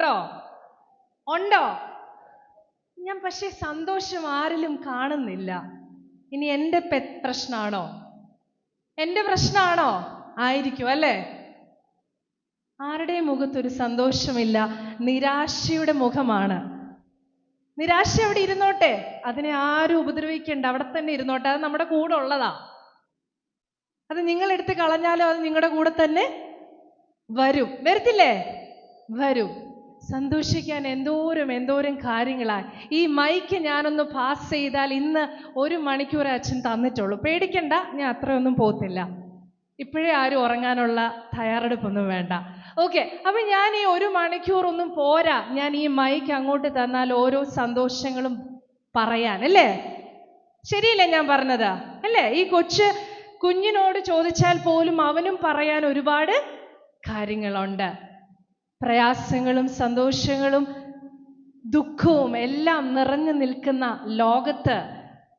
ഉണ്ടോ? ഉണ്ടോ? ഞാൻ പക്ഷെ സന്തോഷം ആരിലും കാണുന്നില്ല. ഇനി എൻ്റെ പ്രശ്നമാണോ? എൻ്റെ പ്രശ്നമാണോ? ആയിരിക്കും അല്ലേ? ആരുടെയും മുഖത്തൊരു സന്തോഷമില്ല, നിരാശയുടെ മുഖമാണ്. നിരാശ അവിടെ ഇരുന്നോട്ടെ, അതിനെ ആരും ഉപദ്രവിക്കണ്ട, അവിടെ തന്നെ ഇരുന്നോട്ടെ. അത് നമ്മുടെ കൂടെ ഉള്ളതാ. അത് നിങ്ങൾ എടുത്ത് കളഞ്ഞാലും അത് നിങ്ങളുടെ കൂടെ തന്നെ വരും. വരത്തില്ലേ? വരും. സന്തോഷിക്കാൻ എന്തോരം കാര്യങ്ങളാണ്. ഈ മൈക്ക് ഞാനൊന്ന് പാസ് ചെയ്താൽ ഇന്ന് 1 മണിക്കൂർ അച്ഛൻ തന്നിട്ടുള്ളൂ. പേടിക്കണ്ട, ഞാൻ അത്രയൊന്നും പോകത്തില്ല. ഇപ്പോഴേ ആരും ഉറങ്ങാനുള്ള തയ്യാറെടുപ്പൊന്നും വേണ്ട. ഓക്കെ, അപ്പൊ ഞാൻ ഈ 1 മണിക്കൂറൊന്നും പോരാ, ഞാൻ ഈ മൈക്ക് അങ്ങോട്ട് തന്നാൽ ഓരോ സന്തോഷങ്ങളും പറയാൻ, അല്ലേ? ശരിയല്ലേ ഞാൻ പറഞ്ഞത്? അല്ലേ? ഈ കുഞ്ഞിനോട് ചോദിച്ചാൽ പോലും അവനും പറയാൻ ഒരുപാട് കാര്യങ്ങളുണ്ട്. പ്രയാസങ്ങളും സന്തോഷങ്ങളും ദുഃഖവും എല്ലാം നിറഞ്ഞു നിൽക്കുന്ന ലോകത്ത്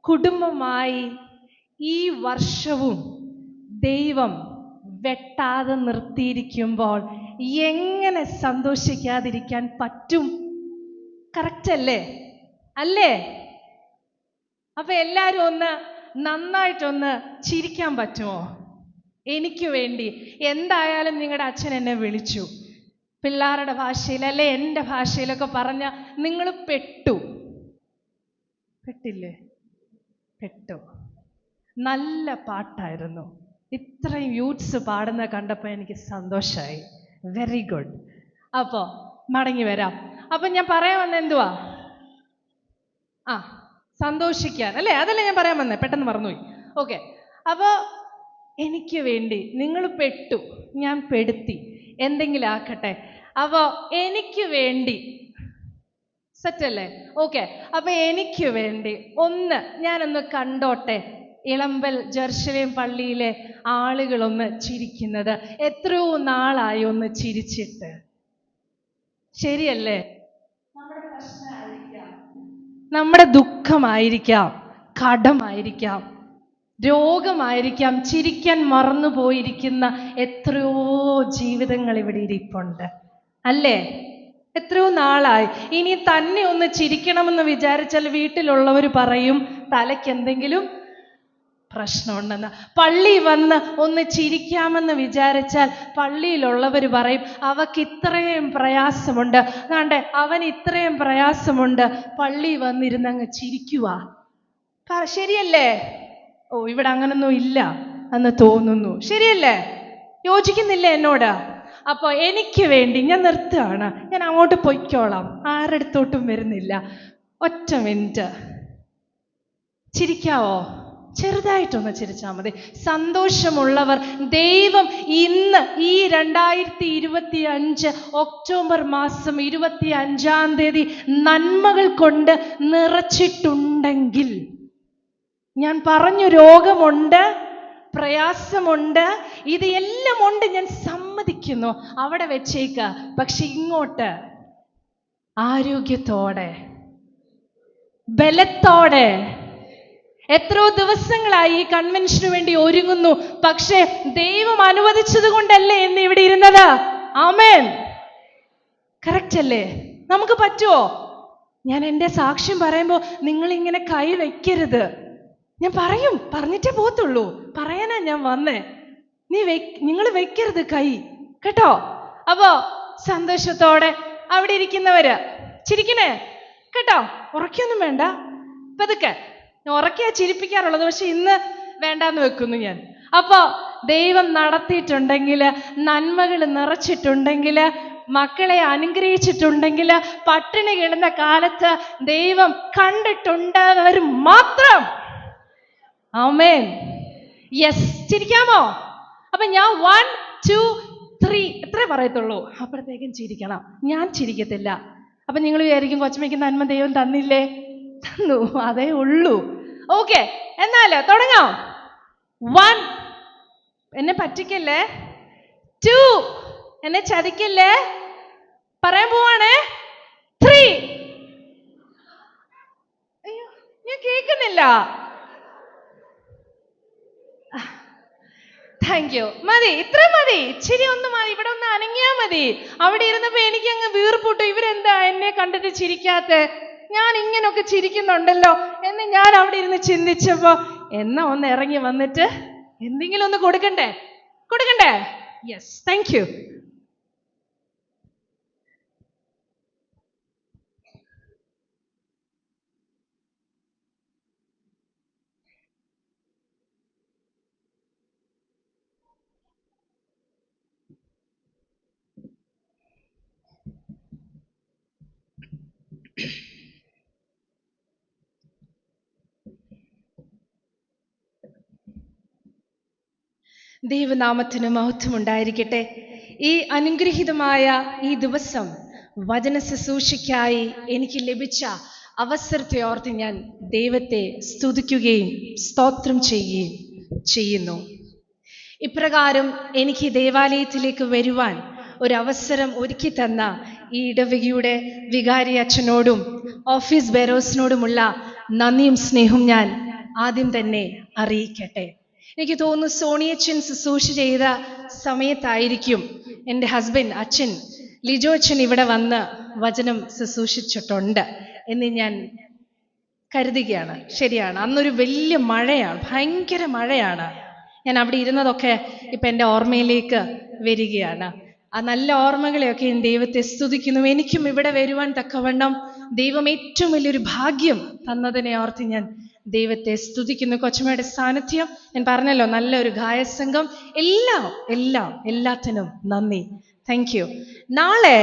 കുടുംബമായി ഈ വർഷവും ദൈവം വെട്ടാതെ നിർത്തിയിരിക്കുമ്പോൾ എങ്ങനെ സന്തോഷിക്കാതിരിക്കാൻ പറ്റും? കറക്റ്റ് അല്ലേ? അല്ലേ? അപ്പൊ എല്ലാരും ഒന്ന് നന്നായിട്ടൊന്ന് ചിരിക്കാൻ പറ്റുമോ? എനിക്ക് വേണ്ടി എന്തായാലും നിങ്ങളുടെ അച്ഛൻ എന്നെ വിളിച്ചു, പിള്ളേരുടെ ഭാഷയിൽ അല്ലെ എൻ്റെ ഭാഷയിലൊക്കെ പറഞ്ഞ നിങ്ങൾ പെട്ടില്ലേ? പെട്ടു. നല്ല പാട്ടായിരുന്നു. ഇത്രയും യൂത്ത്സ് പാടുന്ന കണ്ടപ്പോൾ എനിക്ക് സന്തോഷമായി. Very good. അപ്പോൾ മടങ്ങി വരാം. അപ്പം ഞാൻ പറയാൻ വന്ന എന്തുവാ? സന്തോഷിക്കാൻ അല്ലേ? അതല്ലേ ഞാൻ പറയാൻ വന്നേ, പെട്ടെന്ന് മറന്നുപോയി. ഓക്കെ, അപ്പോൾ എനിക്ക് വേണ്ടി നിങ്ങൾ പെട്ടു, ഞാൻ പെടുത്തി, എന്തെങ്കിലും ആക്കട്ടെ. അപ്പോൾ എനിക്ക് വേണ്ടി സെറ്റല്ലേ? ഓക്കെ, അപ്പൊ എനിക്ക് വേണ്ടി ഞാനൊന്ന് കണ്ടോട്ടെ ഇളമ്പൽ ജെറുസലേം പള്ളിയിലെ ആളുകളൊന്ന് ചിരിക്കുന്നത്. എത്രയോ നാളായി ഒന്ന് ചിരിച്ചിട്ട്. ശരിയല്ലേ? നമ്മുടെ പ്രശ്നമായിരിക്കാം, നമ്മുടെ ദുഃഖമായിരിക്കാം, കടമായിരിക്കാം, രോഗമായിരിക്കാം, ചിരിക്കാൻ മറന്നുപോയിരിക്കുന്ന എത്രയോ ജീവിതങ്ങൾ ഇവിടെ ഇരിപ്പുണ്ട് അല്ലേ? എത്രയോ നാളായി. ഇനി തന്നെ ഒന്ന് ചിരിക്കണമെന്ന് വിചാരിച്ചാൽ വീട്ടിലുള്ളവർ പറയും തലയ്ക്ക് എന്തെങ്കിലും പ്രശ്നമുണ്ടെന്ന്. പള്ളി വന്ന് ഒന്ന് ചിരിക്കാമെന്ന് വിചാരിച്ചാൽ പള്ളിയിലുള്ളവർ പറയും അവക്ക് ഇത്രയും പ്രയാസമുണ്ട്, അതാണ്ട് അവൻ ഇത്രയും പ്രയാസമുണ്ട്, പള്ളി വന്നിരുന്നങ്ങ് ചിരിക്കുവാ. ശരിയല്ലേ? ഇവിടെ അങ്ങനൊന്നും ഇല്ല എന്ന് തോന്നുന്നു. ശരിയല്ലേ? യോജിക്കുന്നില്ലേ എന്നോട്? അപ്പോൾ എനിക്ക് വേണ്ടി ഞാൻ നിർത്തുകയാണ്, ഞാൻ അങ്ങോട്ട് പൊയ്ക്കോളാം, ആരടുത്തോട്ടും വരുന്നില്ല. ഒറ്റ മിനിറ്റ് ചിരിക്കാവോ? ചെറുതായിട്ടൊന്ന് ചിരിച്ചാൽ മതി. സന്തോഷമുള്ളവർ ദൈവം ഇന്ന് ഈ 2025 ഒക്ടോബർ മാസം 25-ാം തീയതി നന്മകൾ കൊണ്ട് നിറച്ചിട്ടുണ്ടെങ്കിൽ, ഞാൻ പറഞ്ഞു രോഗമുണ്ട്, പ്രയാസമുണ്ട്, ഇത് എല്ലാം ഉണ്ട്, ഞാൻ സമ്മതിക്കുന്നു, അവിടെ വെച്ചേക്ക. പക്ഷെ ഇങ്ങോട്ട് ആരോഗ്യത്തോടെ ബലത്തോടെ എത്രയോ ദിവസങ്ങളായി ഈ കൺവെൻഷന് വേണ്ടി ഒരുങ്ങുന്നു. പക്ഷേ ദൈവം അനുവദിച്ചത് കൊണ്ടല്ലേ എന്ന് ഇവിടെ ഇരുന്നത്. ആമേൻ. കറക്റ്റ് അല്ലേ? നമുക്ക് പറ്റുമോ? ഞാൻ എൻ്റെ സാക്ഷ്യം പറയുമ്പോൾ നിങ്ങൾ ഇങ്ങനെ കൈ വെക്കരുത്. ഞാൻ പറഞ്ഞിട്ടേ പോകത്തുള്ളൂ, പറയാനാ ഞാൻ വന്നേ. നിങ്ങൾ വെക്കരുത് കൈ, കേട്ടോ? അപ്പോ സന്തോഷത്തോടെ അവിടെ ഇരിക്കുന്നവര് ചിരിക്കണേ, കേട്ടോ? ഉറക്കൊന്നും വേണ്ട, പതുക്കെ. ഉറക്കിയാ ചിരിപ്പിക്കാറുള്ളത്, പക്ഷെ ഇന്ന് വേണ്ടാന്ന് വെക്കുന്നു ഞാൻ. അപ്പോ ദൈവം നടത്തിയിട്ടുണ്ടെങ്കിൽ, നന്മകൾ നിറച്ചിട്ടുണ്ടെങ്കിൽ, മക്കളെ അനുഗ്രഹിച്ചിട്ടുണ്ടെങ്കിൽ, പട്ടിണി കിടന്ന കാലത്ത് ദൈവം കണ്ടിട്ടുണ്ടവർ മാത്രം. ആമേൻ. യെസ്. ചിരിക്കാമോ? അപ്പൊ ഞാൻ 1 2 3 എത്ര പറയത്തുള്ളൂ, അപ്പോഴത്തേക്കും ചിരിക്കണം. ഞാൻ ചിരിക്കത്തില്ല. അപ്പൊ നിങ്ങൾ വിചാരിക്കും കൊച്ചമ്മയ്ക്ക് നന്മ ദൈവം തന്നില്ലേ? തന്നു, അതേ ഉള്ളൂ. ഓക്കെ, എന്നാല് തുടങ്ങാം. 1, എന്നെ പറ്റിക്കല്ലേ. 2, എന്നെ ചതിക്കല്ലേ. പറയാൻ പോവാണേ. 3, അയ്യോ ഞാൻ കേൾക്കുന്നില്ല. Thank you. മതി, ഇത്ര മതി, ഇച്ചിരി ഒന്ന് മതി. ഇവിടെ ഒന്ന് അനങ്ങിയാ മതി. അവിടെ ഇരുന്നപ്പോ എനിക്ക് അങ്ങ് വീർപ്പുട്ടു. എന്നെ കണ്ടിട്ട് ചിരിക്കാത്ത? ഞാൻ ഇങ്ങനൊക്കെ ചിരിക്കുന്നുണ്ടല്ലോ എന്ന് ഞാൻ അവിടെ ഇരുന്ന് ചിന്തിച്ചപ്പോ എന്നാ ഒന്ന് ഇറങ്ങി വന്നിട്ട് എന്തെങ്കിലും ഒന്ന് കൊടുക്കണ്ടേ? Yes, thank you. ദൈവനാമത്തിന് മഹത്വം ഉണ്ടായിരിക്കട്ടെ. ഈ അനുഗ്രഹീതമായ ഈ ദിവസം വചന ശുശ്രൂഷയ്ക്കായി എനിക്ക് ലഭിച്ച അവസരത്തെ ഓർത്ത് ഞാൻ ദൈവത്തെ സ്തുതിക്കുകയും സ്തോത്രം ചെയ്യുന്നു. ഇപ്രകാരം എനിക്ക് ദേവാലയത്തിലേക്ക് വരുവാൻ ഒരവസരം ഒരുക്കി തന്ന ഈ ഇടവകയുടെ വികാരി അച്ഛനോടും ഓഫീസ് ബെറോസിനോടുമുള്ള നന്ദിയും സ്നേഹവും ഞാൻ ആദ്യം തന്നെ അറിയിക്കട്ടെ. എനിക്ക് തോന്നുന്നു സോണിയച്ചൻ ശുശ്രൂഷ ചെയ്ത സമയത്തായിരിക്കും എൻ്റെ ഹസ്ബൻഡ് അച്ഛൻ ലിജോ അച്ഛൻ ഇവിടെ വന്ന് വചനം ശുശ്രൂഷിച്ചിട്ടുണ്ട് എന്ന് ഞാൻ കരുതുകയാണ്. ശരിയാണ്, അന്നൊരു വലിയ മഴയാണ്, ഭയങ്കര മഴയാണ്. ഞാൻ അവിടെ ഇരുന്നതൊക്കെ ഇപ്പം എൻ്റെ ഓർമ്മയിലേക്ക് വരികയാണ്. ആ നല്ല ഓർമ്മകളെയൊക്കെ ഞാൻ ദൈവത്തെ സ്തുതിക്കുന്നു. എനിക്കും ഇവിടെ വരുവാൻ തക്കവണ്ണം ദൈവം ഏറ്റവും വലിയൊരു ഭാഗ്യം തന്നതിനെ ഓർത്ത് ഞാൻ ദൈവത്തെ സ്തുതിക്കുന്നു. കൊച്ചമ്മയുടെ സാന്നിധ്യം, ഞാൻ പറഞ്ഞല്ലോ, നല്ലൊരു ഗായസംഘം, എല്ലാത്തിനും നന്ദി. Thank you. നാളെ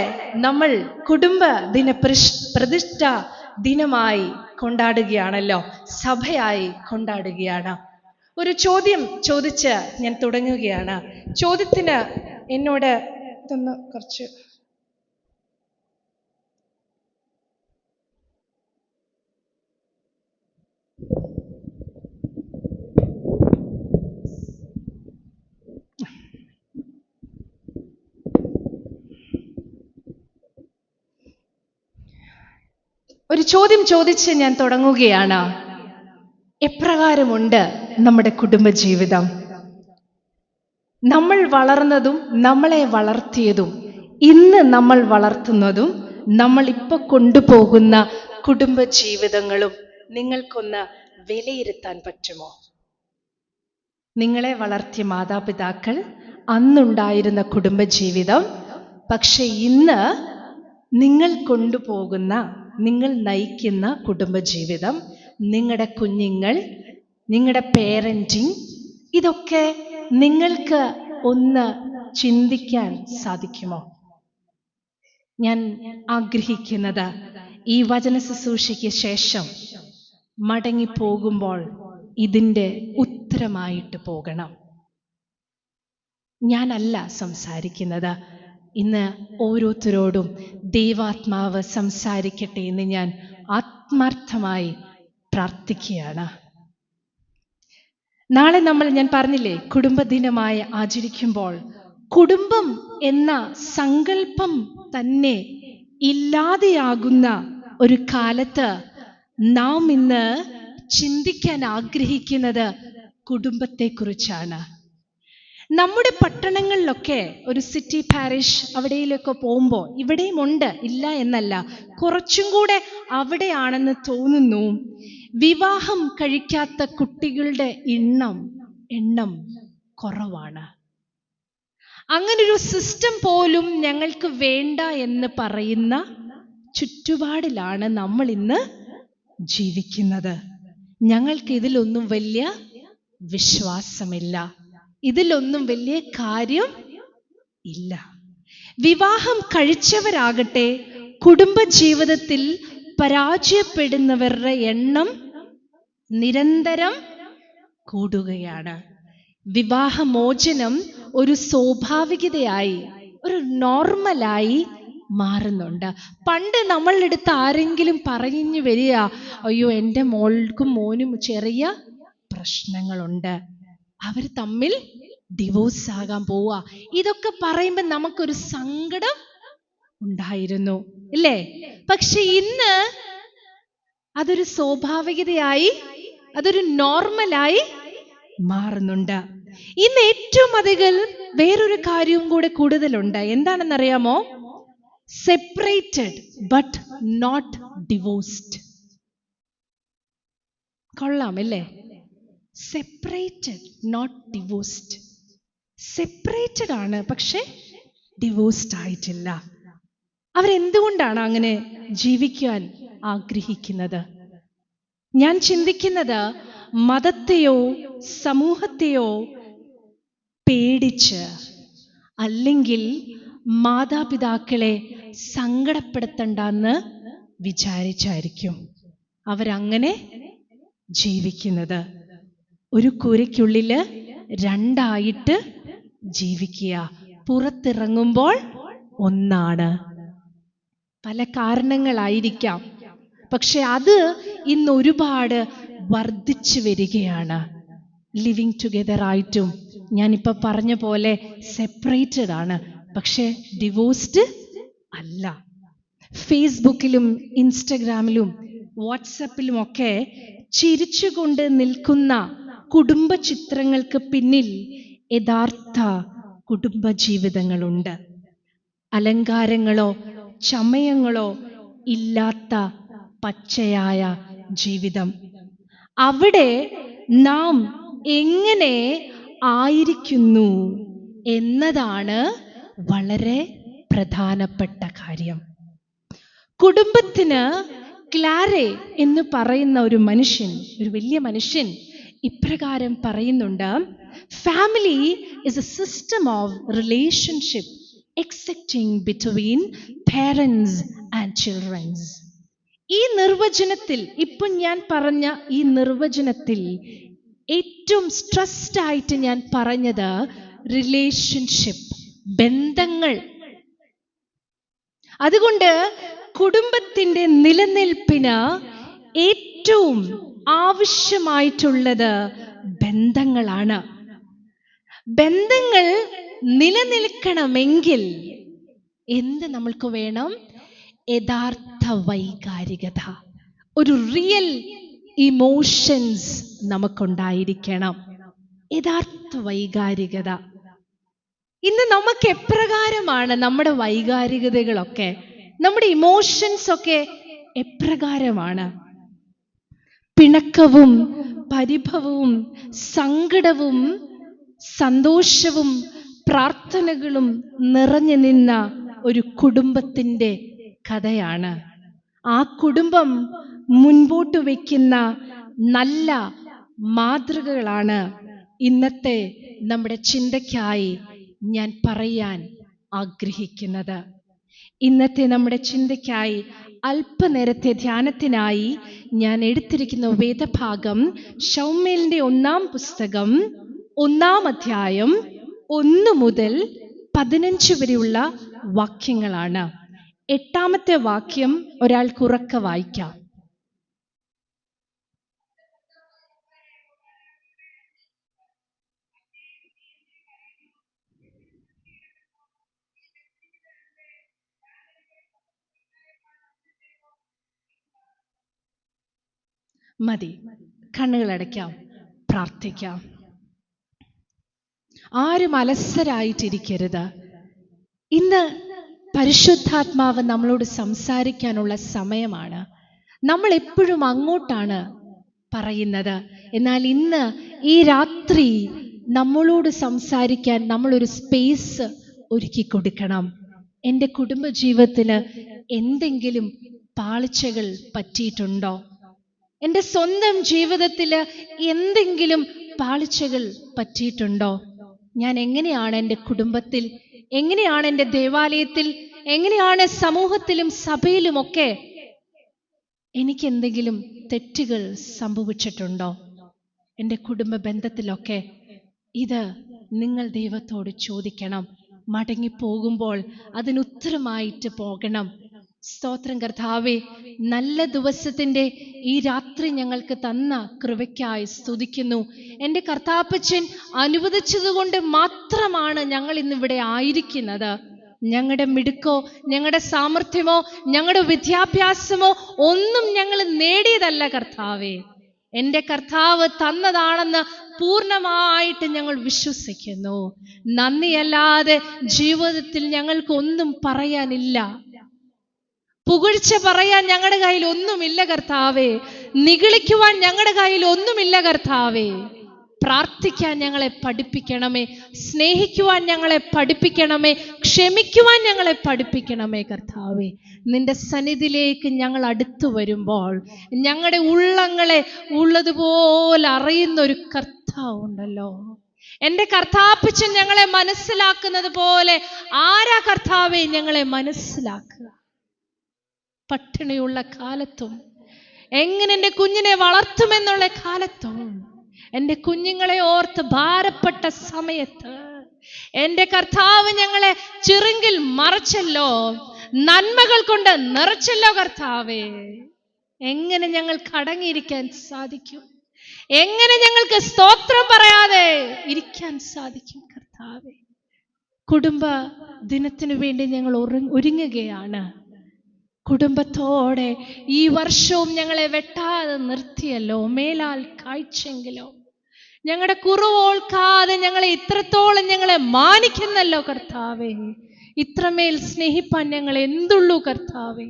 നമ്മൾ കുടുംബ ദിന പ്രതിഷ്ഠ ദിനമായി കൊണ്ടാടുകയാണല്ലോ, സഭയായി കൊണ്ടാടുകയാണ്. ഒരു ചോദ്യം ചോദിച്ച് ഞാൻ തുടങ്ങുകയാണ്. ചോദ്യത്തിന് എന്നോട് ഇതൊന്ന് കുറച്ച് ഒരു ചോദ്യം ചോദിച്ച് ഞാൻ തുടങ്ങുകയാണ്. എപ്രകാരമുണ്ട് നമ്മുടെ കുടുംബജീവിതം? നമ്മൾ വളർന്നതും നമ്മളെ വളർത്തിയതും ഇന്ന് നമ്മൾ വളർത്തുന്നതും നമ്മൾ ഇപ്പോൾ കൊണ്ടുപോകുന്ന കുടുംബജീവിതങ്ങളും നിങ്ങൾക്കൊന്ന് വിലയിരുത്താൻ പറ്റുമോ? നിങ്ങളെ വളർത്തിയ മാതാപിതാക്കൾ, അന്നുണ്ടായിരുന്ന കുടുംബജീവിതം, പക്ഷെ ഇന്ന് നിങ്ങൾ കൊണ്ടുപോകുന്ന, നിങ്ങൾ നയിക്കുന്ന കുടുംബജീവിതം, നിങ്ങളുടെ കുഞ്ഞുങ്ങൾ, നിങ്ങളുടെ പേരൻറ്റിങ്, ഇതൊക്കെ നിങ്ങൾക്ക് ഒന്ന് ചിന്തിക്കാൻ സാധിക്കുമോ? ഞാൻ ആഗ്രഹിക്കുന്നത് ഈ വചന ശുശ്രൂഷയ്ക്ക് ശേഷം മടങ്ങിപ്പോകുമ്പോൾ ഇതിൻ്റെ ഉത്തരമായിട്ട് പോകണം. ഞാനല്ല സംസാരിക്കുന്നത്, ഇന്ന് ഓരോരുത്തരോടും ദൈവാത്മാവ് സംസാരിക്കട്ടെ എന്ന് ഞാൻ ആത്മാർത്ഥമായി പ്രാർത്ഥിക്കുകയാണ്. നാളെ ഞാൻ പറഞ്ഞില്ലേ, കുടുംബദിനമായി ആചരിക്കുമ്പോൾ കുടുംബം എന്ന സങ്കല്പം തന്നെ ഇല്ലാതെയാകുന്ന ഒരു കാലത്ത് നാം ഇന്ന് ചിന്തിക്കാൻ ആഗ്രഹിക്കുന്നത് കുടുംബത്തെക്കുറിച്ചാണ്. നമ്മുടെ പട്ടണങ്ങളിലൊക്കെ ഒരു സിറ്റി പാരിഷ് അവിടെയിലൊക്കെ പോകുമ്പോൾ, ഇവിടെയും ഉണ്ട്, ഇല്ല എന്നല്ല, കുറച്ചും കൂടെ അവിടെയാണെന്ന് തോന്നുന്നു, വിവാഹം കഴിക്കാത്ത കുട്ടികളുടെ എണ്ണം കുറവാണ്. അങ്ങനൊരു സിസ്റ്റം പോലും ഞങ്ങൾക്ക് വേണ്ട എന്ന് പറയുന്ന ചുറ്റുപാടിലാണ് നമ്മൾ ഇന്ന് ജീവിക്കുന്നത്. ഞങ്ങൾക്ക് ഇതിലൊന്നും വലിയ വിശ്വാസമില്ല, ഇതിലൊന്നും വലിയ കാര്യം ഇല്ല. വിവാഹം കഴിച്ചവരാകട്ടെ കുടുംബജീവിതത്തിൽ പരാജയപ്പെടുന്നവരുടെ എണ്ണം നിരന്തരം കൂടുകയാണ്. വിവാഹമോചനം ഒരു സ്വാഭാവികതയായി, ഒരു നോർമലായി മാറുന്നുണ്ട്. പണ്ട് നമ്മളെടുത്ത് ആരെങ്കിലും പറഞ്ഞു വരിക, അയ്യോ എൻ്റെ മോൾക്കും മോനും ചെറിയ പ്രശ്നങ്ങളുണ്ട്, അവർ തമ്മിൽ ഡിവോഴ്സ് ആകാൻ പോവുക, ഇതൊക്കെ പറയുമ്പോൾ നമുക്കൊരു സങ്കടം ഉണ്ടായിരുന്നു, ഇല്ലേ? പക്ഷെ ഇന്ന് അതൊരു സ്വാഭാവികതയായി, അതൊരു നോർമലായി മാറുന്നുണ്ട്. ഇന്ന് ഏറ്റവും അധികം വേറൊരു കാര്യവും കൂടെ കൂടുതലുണ്ട്. എന്താണെന്നറിയാമോ? Separated but not divorced. കൊള്ളാം അല്ലേ? Separated not divorced. സെപ്പറേറ്റഡ് ആണ്, പക്ഷെ ഡിവോഴ്സ്ഡ് ആയിട്ടില്ല. അവരെന്തുകൊണ്ടാണ് അങ്ങനെ ജീവിക്കാൻ ആഗ്രഹിക്കുന്നത്? ഞാൻ ചിന്തിക്കുന്നത് മതത്തെയോ സമൂഹത്തെയോ പേടിച്ച്, അല്ലെങ്കിൽ മാതാപിതാക്കളെ സങ്കടപ്പെടുത്തണ്ടെന്ന് വിചാരിച്ചായിരിക്കും അവരങ്ങനെ ജീവിക്കുന്നത്. ഒരു കൂരയ്ക്കുള്ളില് രണ്ടായിട്ട് ജീവിക്കുക, പുറത്തിറങ്ങുമ്പോൾ ഒന്നാണ്. പല കാരണങ്ങളായിരിക്കാം, പക്ഷെ അത് ഇന്ന് ഒരുപാട് വർദ്ധിച്ചു വരികയാണ്. ലിവിങ് ടുഗെദർ ആയിട്ടും ഞാനിപ്പോൾ പറഞ്ഞ പോലെ സെപ്പറേറ്റഡ് ആണ്, പക്ഷെ ഡിവോഴ്സ്ഡ് അല്ല. ഫേസ്ബുക്കിലും ഇൻസ്റ്റഗ്രാമിലും വാട്സപ്പിലും ഒക്കെ ചിരിച്ചുകൊണ്ട് നിൽക്കുന്ന കുടുംബ ചിത്രങ്ങൾക്ക് പിന്നിൽ യഥാർത്ഥ കുടുംബ ജീവിതങ്ങളുണ്ട്. അലങ്കാരങ്ങളോ ചമയങ്ങളോ ഇല്ലാത്ത പച്ചയായ ജീവിതം. അവിടെ നാം എങ്ങനെ ആയിരിക്കുന്നു എന്നതാണ് വളരെ പ്രധാനപ്പെട്ട കാര്യം. കുടുംബത്തിന് ക്ലാരെ എന്ന് പറയുന്ന ഒരു മനുഷ്യൻ, ഒരു വലിയ മനുഷ്യൻ ഇപ്രകാരം പറയുന്നുണ്ട്: family is A system of relationship existing between parents and children's. ഈ നിർവചനത്തിൽ, ഇപ്പം ഞാൻ പറഞ്ഞ ഈ നിർവചനത്തിൽ ഏറ്റവും സ്ട്രെസ്ഡ് ആയിട്ട് ഞാൻ പറഞ്ഞത് റിലേഷൻഷിപ്പ്, ബന്ധങ്ങൾ. അതുകൊണ്ട് കുടുംബത്തിന്റെ നിലനിൽപ്പിന് ഏറ്റവും ആവശ്യമായിട്ടുള്ളത് ബന്ധങ്ങളാണ്. ബന്ധങ്ങൾ നിലനിൽക്കണമെങ്കിൽ എന്ത് നമ്മൾക്ക് വേണം? യഥാർത്ഥ വൈകാരികത, ഒരു റിയൽ ഇമോഷൻസ് നമുക്കുണ്ടായിരിക്കണം. യഥാർത്ഥ വൈകാരികത. ഇന്ന് നമുക്ക് എപ്രകാരമാണ് നമ്മുടെ വൈകാരികതകളൊക്കെ, നമ്മുടെ ഇമോഷൻസ് ഒക്കെ എപ്രകാരമാണ്? പിണക്കവും പരിഭവവും സങ്കടവും സന്തോഷവും പ്രാർത്ഥനകളും നിറഞ്ഞു നിന്ന ഒരു കുടുംബത്തിൻ്റെ കഥയാണ്. ആ കുടുംബം മുൻപോട്ട് വയ്ക്കുന്ന നല്ല മാതൃകകളാണ് ഇന്നത്തെ നമ്മുടെ ചിന്തയ്ക്കായി ഞാൻ പറയാൻ ആഗ്രഹിക്കുന്നത്. ഇന്നത്തെ നമ്മുടെ ചിന്തയ്ക്കായി അല്പനേരത്തെ ധ്യാനത്തിനായി ഞാൻ എടുത്തിരിക്കുന്ന വേദഭാഗം ശമൂവേലിന്റെ 1-ാം പുസ്തകം 1-ാം അധ്യായം 1 മുതൽ 15 വരെയുള്ള വാക്യങ്ങളാണ്. 8-ാമത്തെ വാക്യം ഒരാൾക്ക് ഉറക്കെ വായിക്കാം. മതി, കണ്ണുകളടയ്ക്കാം, പ്രാർത്ഥിക്കാം. ആരും അലസരായിട്ടിരിക്കരുത്. ഇന്ന് പരിശുദ്ധാത്മാവ് നമ്മളോട് സംസാരിക്കാനുള്ള സമയമാണ്. നമ്മൾ എപ്പോഴും അങ്ങോട്ടാണ് പറയുന്നത്, എന്നാൽ ഇന്ന് ഈ രാത്രി നമ്മളോട് സംസാരിക്കാൻ നമ്മളൊരു സ്പേസ് ഒരുക്കി കൊടുക്കണം. എൻ്റെ കുടുംബജീവിതത്തിൽ എന്തെങ്കിലും പാളിച്ചകൾ പറ്റിയിട്ടുണ്ടോ? എൻ്റെ സ്വന്തം ജീവിതത്തിൽ എന്തെങ്കിലും പാളിച്ചകൾ പറ്റിയിട്ടുണ്ടോ? ഞാൻ എങ്ങനെയാണ് എൻ്റെ കുടുംബത്തിൽ, എങ്ങനെയാണ് എൻ്റെ ദേവാലയത്തിൽ, എങ്ങനെയാണ് സമൂഹത്തിലും സഭയിലുമൊക്കെ എനിക്ക് എന്തെങ്കിലും തെറ്റുകൾ സംഭവിച്ചിട്ടുണ്ടോ? എൻ്റെ കുടുംബ ബന്ധത്തിലൊക്കെ ഇത് നിങ്ങൾ ദൈവത്തോട് ചോദിക്കണം. മടങ്ങിപ്പോകുമ്പോൾ അതിനുത്തരമായിട്ട് പോകണം. സ്തോത്രം കർത്താവേ, നല്ല ദിവസത്തിൻ്റെ ഈ രാത്രി ഞങ്ങൾക്ക് തന്ന കൃപയ്ക്കായി സ്തുതിക്കുന്നു. എൻ്റെ കർത്താപ്പച്ചൻ അനുവദിച്ചതുകൊണ്ട് മാത്രമാണ് ഞങ്ങൾ ഇന്നിവിടെ ആയിരിക്കുന്നത്. ഞങ്ങളുടെ മിടുക്കോ ഞങ്ങളുടെ സാമർഥ്യമോ ഞങ്ങളുടെ വിദ്യാഭ്യാസമോ ഒന്നും ഞങ്ങൾ നേടിയതല്ല കർത്താവേ. എൻ്റെ കർത്താവ് തന്നതാണെന്ന് പൂർണ്ണമായിട്ട് ഞങ്ങൾ വിശ്വസിക്കുന്നു. നന്ദിയല്ലാതെ ജീവിതത്തിൽ ഞങ്ങൾക്കൊന്നും പറയാനില്ല. പുകഴ്ച പറയാൻ ഞങ്ങളുടെ കയ്യിൽ ഒന്നുമില്ല കർത്താവേ. നിഗളിക്കുവാൻ ഞങ്ങളുടെ കയ്യിൽ ഒന്നുമില്ല കർത്താവേ. പ്രാർത്ഥിക്കാൻ ഞങ്ങളെ പഠിപ്പിക്കണമേ. സ്നേഹിക്കുവാൻ ഞങ്ങളെ പഠിപ്പിക്കണമേ. ക്ഷമിക്കുവാൻ ഞങ്ങളെ പഠിപ്പിക്കണമേ കർത്താവേ. നിന്റെ സന്നിധിയിലേക്ക് ഞങ്ങൾ അടുത്തു വരുമ്പോൾ ഞങ്ങളുടെ ഉള്ളങ്ങളെ ഉള്ളതുപോലെ അറിയുന്ന ഒരു കർത്താവ് ഉണ്ടല്ലോ. എൻ്റെ കർത്താപ്പച്ചൻ ഞങ്ങളെ മനസ്സിലാക്കുന്നത് പോലെ ആരാ കർത്താവേ ഞങ്ങളെ മനസ്സിലാക്കുക? പട്ടിണിയുള്ള കാലത്തും എങ്ങനെ എൻ്റെ കുഞ്ഞിനെ വളർത്തുമെന്നുള്ള കാലത്തും എൻ്റെ കുഞ്ഞുങ്ങളെ ഓർത്ത് ഭാരപ്പെട്ട സമയത്ത് എൻ്റെ കർത്താവ് ഞങ്ങളെ ചിറങ്കിൽ മറച്ചല്ലോ, നന്മകൾ കൊണ്ട് നിറച്ചല്ലോ കർത്താവേ. എങ്ങനെ ഞങ്ങൾക്ക് അടങ്ങിയിരിക്കാൻ സാധിക്കും? എങ്ങനെ ഞങ്ങൾക്ക് സ്തോത്രം പറയാതെ ഇരിക്കാൻ സാധിക്കും കർത്താവേ? കുടുംബ ദിനത്തിനു വേണ്ടി ഞങ്ങൾ ഒരുങ്ങുകയാണ്. കുടുംബത്തോടെ ഈ വർഷവും ഞങ്ങളെ വെട്ടാതെ നിർത്തിയല്ലോ. മേലാൽ കാഴ്ചെങ്കിലോ ഞങ്ങളുടെ കുറവോൾക്കാതെ ഞങ്ങളെ ഇത്രത്തോളം ഞങ്ങളെ മാനിക്കുന്നല്ലോ കർത്താവേ. ഇത്രമേൽ സ്നേഹിപ്പാൻ ഞങ്ങൾ എന്തുള്ളൂ കർത്താവേ?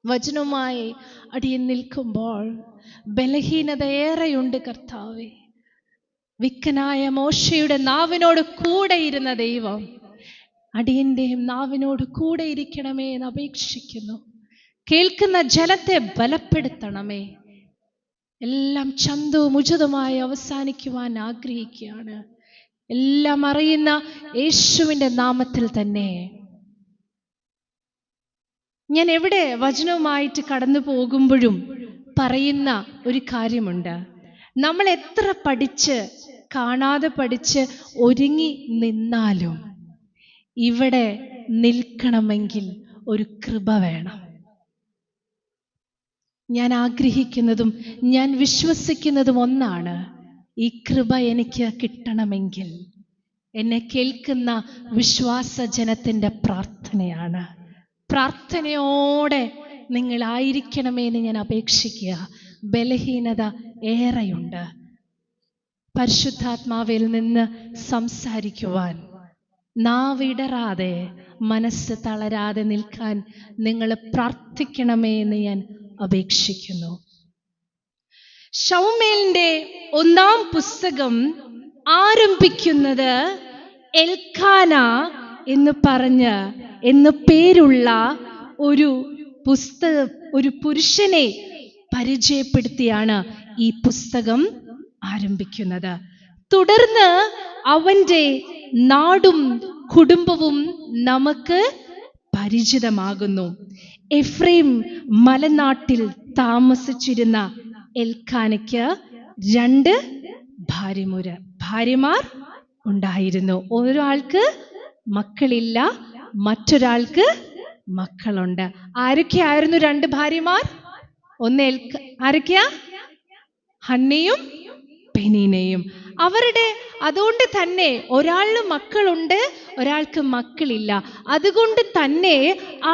വചനവുമായി അടിയൻ നിൽക്കുമ്പോൾ ബലഹീനത ഏറെയുണ്ട് കർത്താവേ. വിക്കനായ മോശയുടെ നാവിനോട് കൂടെ ഇരുന്ന ദൈവം അടിയന്റെയും നാവിനോട് കൂടെ ഇരിക്കണമേ എന്ന് അപേക്ഷിക്കുന്നു. കേൾക്കുന്ന ജനത്തെ ബലപ്പെടുത്തണമേ. എല്ലാം ചന്തവും ഉചിതമായി അവസാനിക്കുവാൻ ആഗ്രഹിക്കുകയാണ്. എല്ലാം അറിയുന്ന യേശുവിൻ്റെ നാമത്തിൽ തന്നെ. ഞാൻ എവിടെ വചനവുമായിട്ട് കടന്നു പോകുമ്പോഴും പറയുന്ന ഒരു കാര്യമുണ്ട്. നമ്മൾ എത്ര പഠിച്ച് കാണാതെ പഠിച്ച് ഒരുങ്ങി നിന്നാലും ഇവിടെ നിൽക്കണമെങ്കിൽ ഒരു കൃപ വേണം. ഞാൻ ആഗ്രഹിക്കുന്നതും ഞാൻ വിശ്വസിക്കുന്നതും ഒന്നാണ്. ഈ കൃപ എനിക്ക് കിട്ടണമെങ്കിൽ എന്നെ കേൾക്കുന്ന വിശ്വാസ ജനത്തിൻ്റെ പ്രാർത്ഥനയാണ്. പ്രാർത്ഥനയോടെ നിങ്ങളായിരിക്കണമേ എന്ന് ഞാൻ അപേക്ഷിക്കുക. ബലഹീനത ഏറെയുണ്ട്. പരിശുദ്ധാത്മാവിൽ നിന്ന് സംസാരിക്കുവാൻ, നാവിടറാതെ മനസ്സ് തളരാതെ നിൽക്കാൻ നിങ്ങൾ പ്രാർത്ഥിക്കണമേ എന്ന് ഞാൻ അപേക്ഷിക്കുന്നു. ശമൂവേലിന്റെ 1-ാം പുസ്തകം ആരംഭിക്കുന്നത് എൽക്കാന എന്ന് പേരുള്ള ഒരു പുരുഷനെ പരിചയപ്പെടുത്തിയാണ് ഈ പുസ്തകം ആരംഭിക്കുന്നത്. തുടർന്ന് അവന്റെ നാടും കുടുംബവും നമുക്ക് പരിചിതമാകുന്നു. എഫ്രൈം മലനാട്ടിൽ താമസിച്ചിരുന്ന എൽക്കാനയ്ക്ക് 2 ഭാര്യമാർ ഉണ്ടായിരുന്നു. ഒരാൾക്ക് മക്കളില്ല, മറ്റൊരാൾക്ക് മക്കളുണ്ട്. ആരൊക്കെയായിരുന്നു 2 ഭാര്യമാർ? ആരൊക്കെയാ? ഹന്നയും പെനീനയും. അതുകൊണ്ട് തന്നെ ഒരാളിന് മക്കളുണ്ട്, ഒരാൾക്ക് മക്കളില്ല. അതുകൊണ്ട് തന്നെ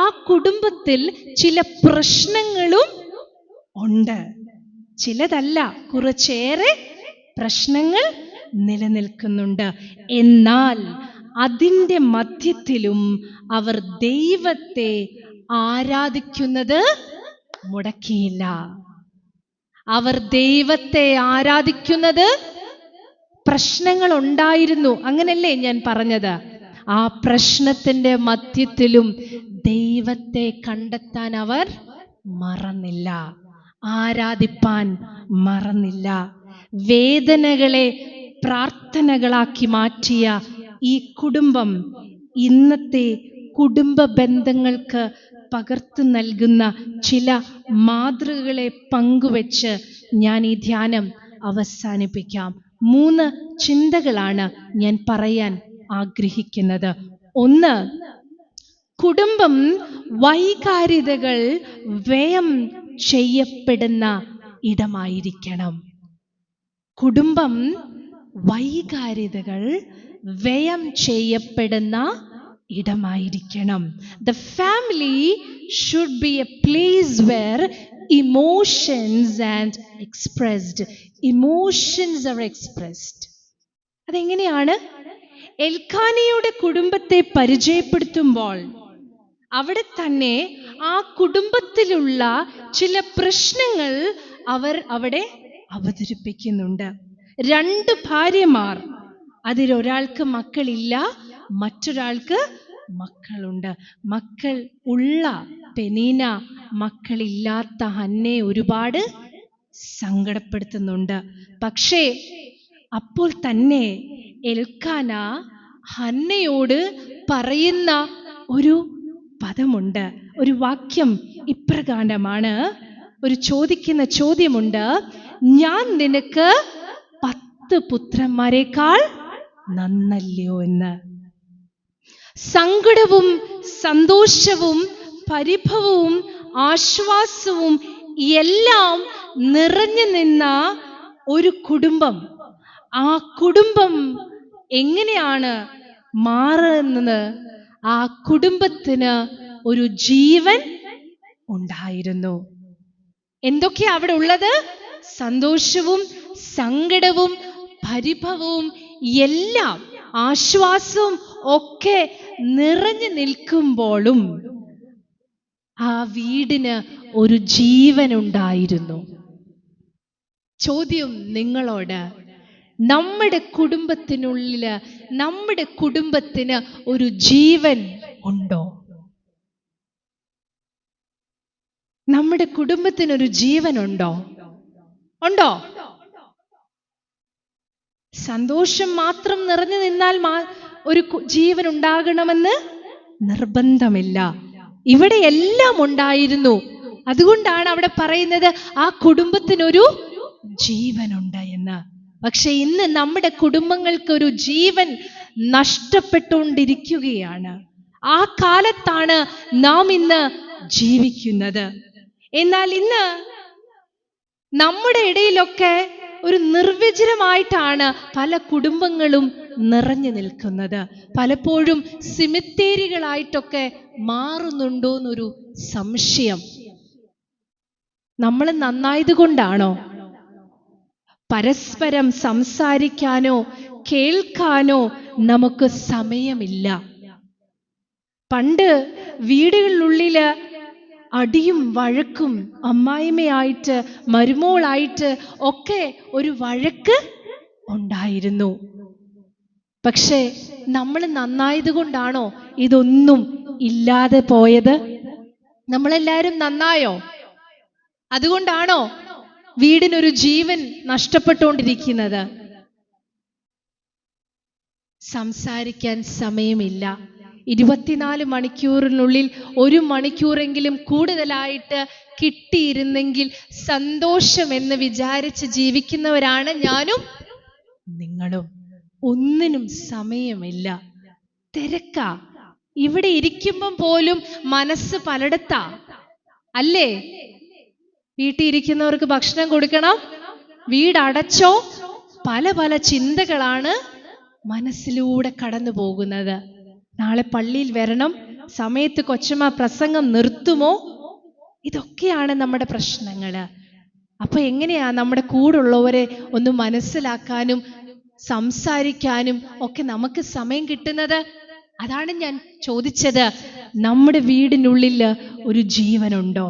ആ കുടുംബത്തിൽ ചില പ്രശ്നങ്ങളും ഉണ്ട്. ചിലതല്ല, കുറച്ചേറെ പ്രശ്നങ്ങൾ നിലനിൽക്കുന്നുണ്ട്. എന്നാൽ അതിൻ്റെ മധ്യത്തിലും അവർ ദൈവത്തെ ആരാധിക്കുന്നത് മുടക്കിയില്ല. അവർ ദൈവത്തെ ആരാധിക്കുന്നത്, പ്രശ്നങ്ങൾ ഉണ്ടായിരുന്നു, അങ്ങനല്ലേ ഞാൻ പറഞ്ഞത്? ആ പ്രശ്നത്തിൻ്റെ മധ്യത്തിലും ദൈവത്തെ കണ്ടെത്താൻ അവർ മറന്നില്ല, ആരാധിപ്പാൻ മറന്നില്ല. വേദനകളെ പ്രാർത്ഥനകളാക്കി മാറ്റിയ ഈ കുടുംബം ഇന്നത്തെ കുടുംബ ബന്ധങ്ങൾക്ക് പകർത്തു നൽകുന്ന ചില മാതൃകകളെ പങ്കുവെച്ച് ഞാൻ ഈ ധ്യാനം അവസാനിപ്പിക്കാം. 3 ചിന്തകളാണ് ഞാൻ പറയാൻ ആഗ്രഹിക്കുന്നത്. 1, കുടുംബം വൈകാരികതകൾ വ്യയം ചെയ്യപ്പെടുന്ന ഇടമായിരിക്കണം. കുടുംബം വൈകാരികതകൾ വ്യയം ചെയ്യപ്പെടുന്ന ഇടമായിരിക്കണം. The family should be a place where emotions are expressed. അതെങ്ങനെയാണ്? എൽക്കാനയുടെ കുടുംബത്തെ പരിചയപ്പെടുത്തുമ്പോൾ അവിടെ തന്നെ ആ കുടുംബത്തിലുള്ള ചില പ്രശ്നങ്ങൾ അവർ അവിടെ അവതരിപ്പിക്കുന്നുണ്ട്. 2 ഭാര്യമാർ, അതിലൊരാൾക്ക് മക്കളില്ല, മറ്റൊരാൾക്ക് മക്കളുണ്ട്. മക്കൾ ഉള്ള പെനീന മക്കളില്ലാത്ത ഹന്നയെ ഒരുപാട് സങ്കടപ്പെടുത്തുന്നുണ്ട്. പക്ഷേ അപ്പോൾ തന്നെ എൽക്കാന ഹന്നയോട് പറയുന്ന ഒരു പദമുണ്ട്, ഒരു വാക്യം ഇപ്രകാരമാണ്. ഒരു ചോദിക്കുന്ന ചോദ്യമുണ്ട്, ഞാൻ നിനക്ക് 10 പുത്രന്മാരെക്കാൾ നന്നല്ലയോ എന്ന്. സങ്കടവും സന്തോഷവും പരിഭവവും ആശ്വാസവും എല്ലാം നിറഞ്ഞു നിന്ന ഒരു കുടുംബം, ആ കുടുംബം എങ്ങനെയാണ് മാറുന്നത്? ആ കുടുംബത്തിന് ഒരു ജീവൻ ഉണ്ടായിരുന്നു. എന്തൊക്കെയാ അവിടെ ഉള്ളത്? സന്തോഷവും സങ്കടവും പരിഭവവും എല്ലാം ആശ്വാസവും ഒക്കെ നിറഞ്ഞു നിൽക്കുമ്പോഴും ആ വീടിന് ഒരു ജീവൻ ഉണ്ടായിരുന്നു. ചോദ്യം നിങ്ങളോട്, നമ്മുടെ കുടുംബത്തിനുള്ളില്, നമ്മുടെ കുടുംബത്തിന് ഒരു ജീവൻ ഉണ്ടോ? നമ്മുടെ കുടുംബത്തിനൊരു ജീവനുണ്ടോ? ഉണ്ടോ? സന്തോഷം മാത്രം നിറഞ്ഞു നിന്നാൽ ഒരു ജീവൻ ഉണ്ടാകണമെന്ന് നിർബന്ധമില്ല. ഇവിടെ എല്ലാം ഉണ്ടായിരുന്നു. അതുകൊണ്ടാണ് അവിടെ പറയുന്നത് ആ കുടുംബത്തിനൊരു ജീവനുണ്ട് എന്ന്. പക്ഷെ ഇന്ന് നമ്മുടെ കുടുംബങ്ങൾക്ക് ഒരു ജീവൻ നഷ്ടപ്പെട്ടുകൊണ്ടിരിക്കുകയാണ്. ആ കാലത്താണ് നാം ഇന്ന് ജീവിക്കുന്നത്. എന്നാൽ ഇന്ന് നമ്മുടെ ഇടയിലൊക്കെ ഒരു നിർവചനമായിട്ടാണ് പല കുടുംബങ്ങളും നിറഞ്ഞു നിൽക്കുന്നത്. പലപ്പോഴും സിമിത്തേരികളായിട്ടൊക്കെ മാറുന്നുണ്ടോ എന്നൊരു സംശയം. നമ്മൾ നന്നായത് കൊണ്ടാണോ? പരസ്പരം സംസാരിക്കാനോ കേൾക്കാനോ നമുക്ക് സമയമില്ല. പണ്ട് വീടുകളിലുള്ളില് അടിയും വഴക്കും, അമ്മായിമ്മയായിട്ട് മരുമോളായിട്ട് ഒക്കെ ഒരു വഴക്ക് ഉണ്ടായിരുന്നു. പക്ഷേ നമ്മൾ നന്നായത് കൊണ്ടാണോ ഇതൊന്നും ഇല്ലാതെ പോയത്? നമ്മളെല്ലാരും നന്നായോ? അതുകൊണ്ടാണോ വീടിനൊരു ജീവൻ നഷ്ടപ്പെട്ടുകൊണ്ടിരിക്കുന്നത്? സംസാരിക്കാൻ സമയമില്ല. 24 മണിക്കൂറിനുള്ളിൽ 1 മണിക്കൂറെങ്കിലും കൂടുതലായിട്ട് കിട്ടിയിരുന്നെങ്കിൽ സന്തോഷം എന്ന് വിചാരിച്ച് ജീവിക്കുന്നവരാണ് ഞാനും നിങ്ങളും. ഒന്നിനും സമയമില്ല, തിരക്കാ. ഇവിടെ ഇരിക്കുമ്പം പോലും മനസ്സ് പലയിടത്താ അല്ലേ? വീട്ടിൽ ഇരിക്കുന്നവർക്ക് ഭക്ഷണം കൊടുക്കണം, വീടടച്ചോ, പല പല ചിന്തകളാണ് മനസ്സിലൂടെ കടന്നു പോകുന്നത്. നാളെ പള്ളിയിൽ വരണം, സമയത്ത് കൊച്ചമ്മ പ്രസംഗം നിർത്തുമോ? ഇതൊക്കെയാണ് നമ്മുടെ പ്രശ്നങ്ങള്. അപ്പൊ എങ്ങനെയാ നമ്മുടെ കൂടുള്ളവരെ ഒന്ന് മനസ്സിലാക്കാനും സംസാരിക്കാനും ഒക്കെ നമുക്ക് സമയം കിട്ടുന്നത്? അതാണ് ഞാൻ ചോദിച്ചത്, നമ്മുടെ വീടിനുള്ളിൽ ഒരു ജീവനുണ്ടോ?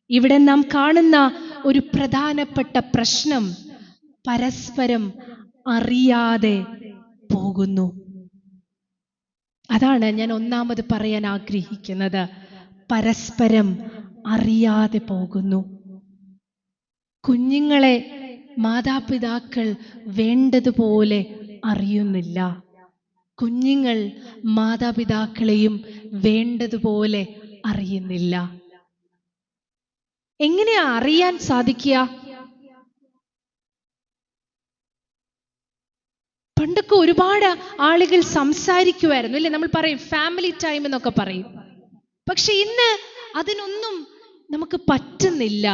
ഇവിടെ നാം കാണുന്ന ഒരു പ്രധാനപ്പെട്ട പ്രശ്നം പരസ്പരം അറിയാതെ പോകുന്നു. അതാണ് ഞാൻ ഒന്നാമത് പറയാൻ ആഗ്രഹിക്കുന്നത്. പരസ്പരം അറിയാതെ പോകുന്നു. കുഞ്ഞുങ്ങളെ മാതാപിതാക്കൾ വേണ്ടതുപോലെ അറിയുന്നില്ല. കുഞ്ഞുങ്ങൾ മാതാപിതാക്കളെയും വേണ്ടതുപോലെ അറിയുന്നില്ല. എങ്ങനെയാ അറിയാൻ സാധിക്കുക? പണ്ടൊക്കെ ഒരുപാട് ആളുകൾ സംസാരിക്കുമായിരുന്നു അല്ലേ? നമ്മൾ പറയും ഫാമിലി ടൈം എന്നൊക്കെ പറയും. പക്ഷെ ഇന്ന് അതിനൊന്നും നമുക്ക് പറ്റുന്നില്ല.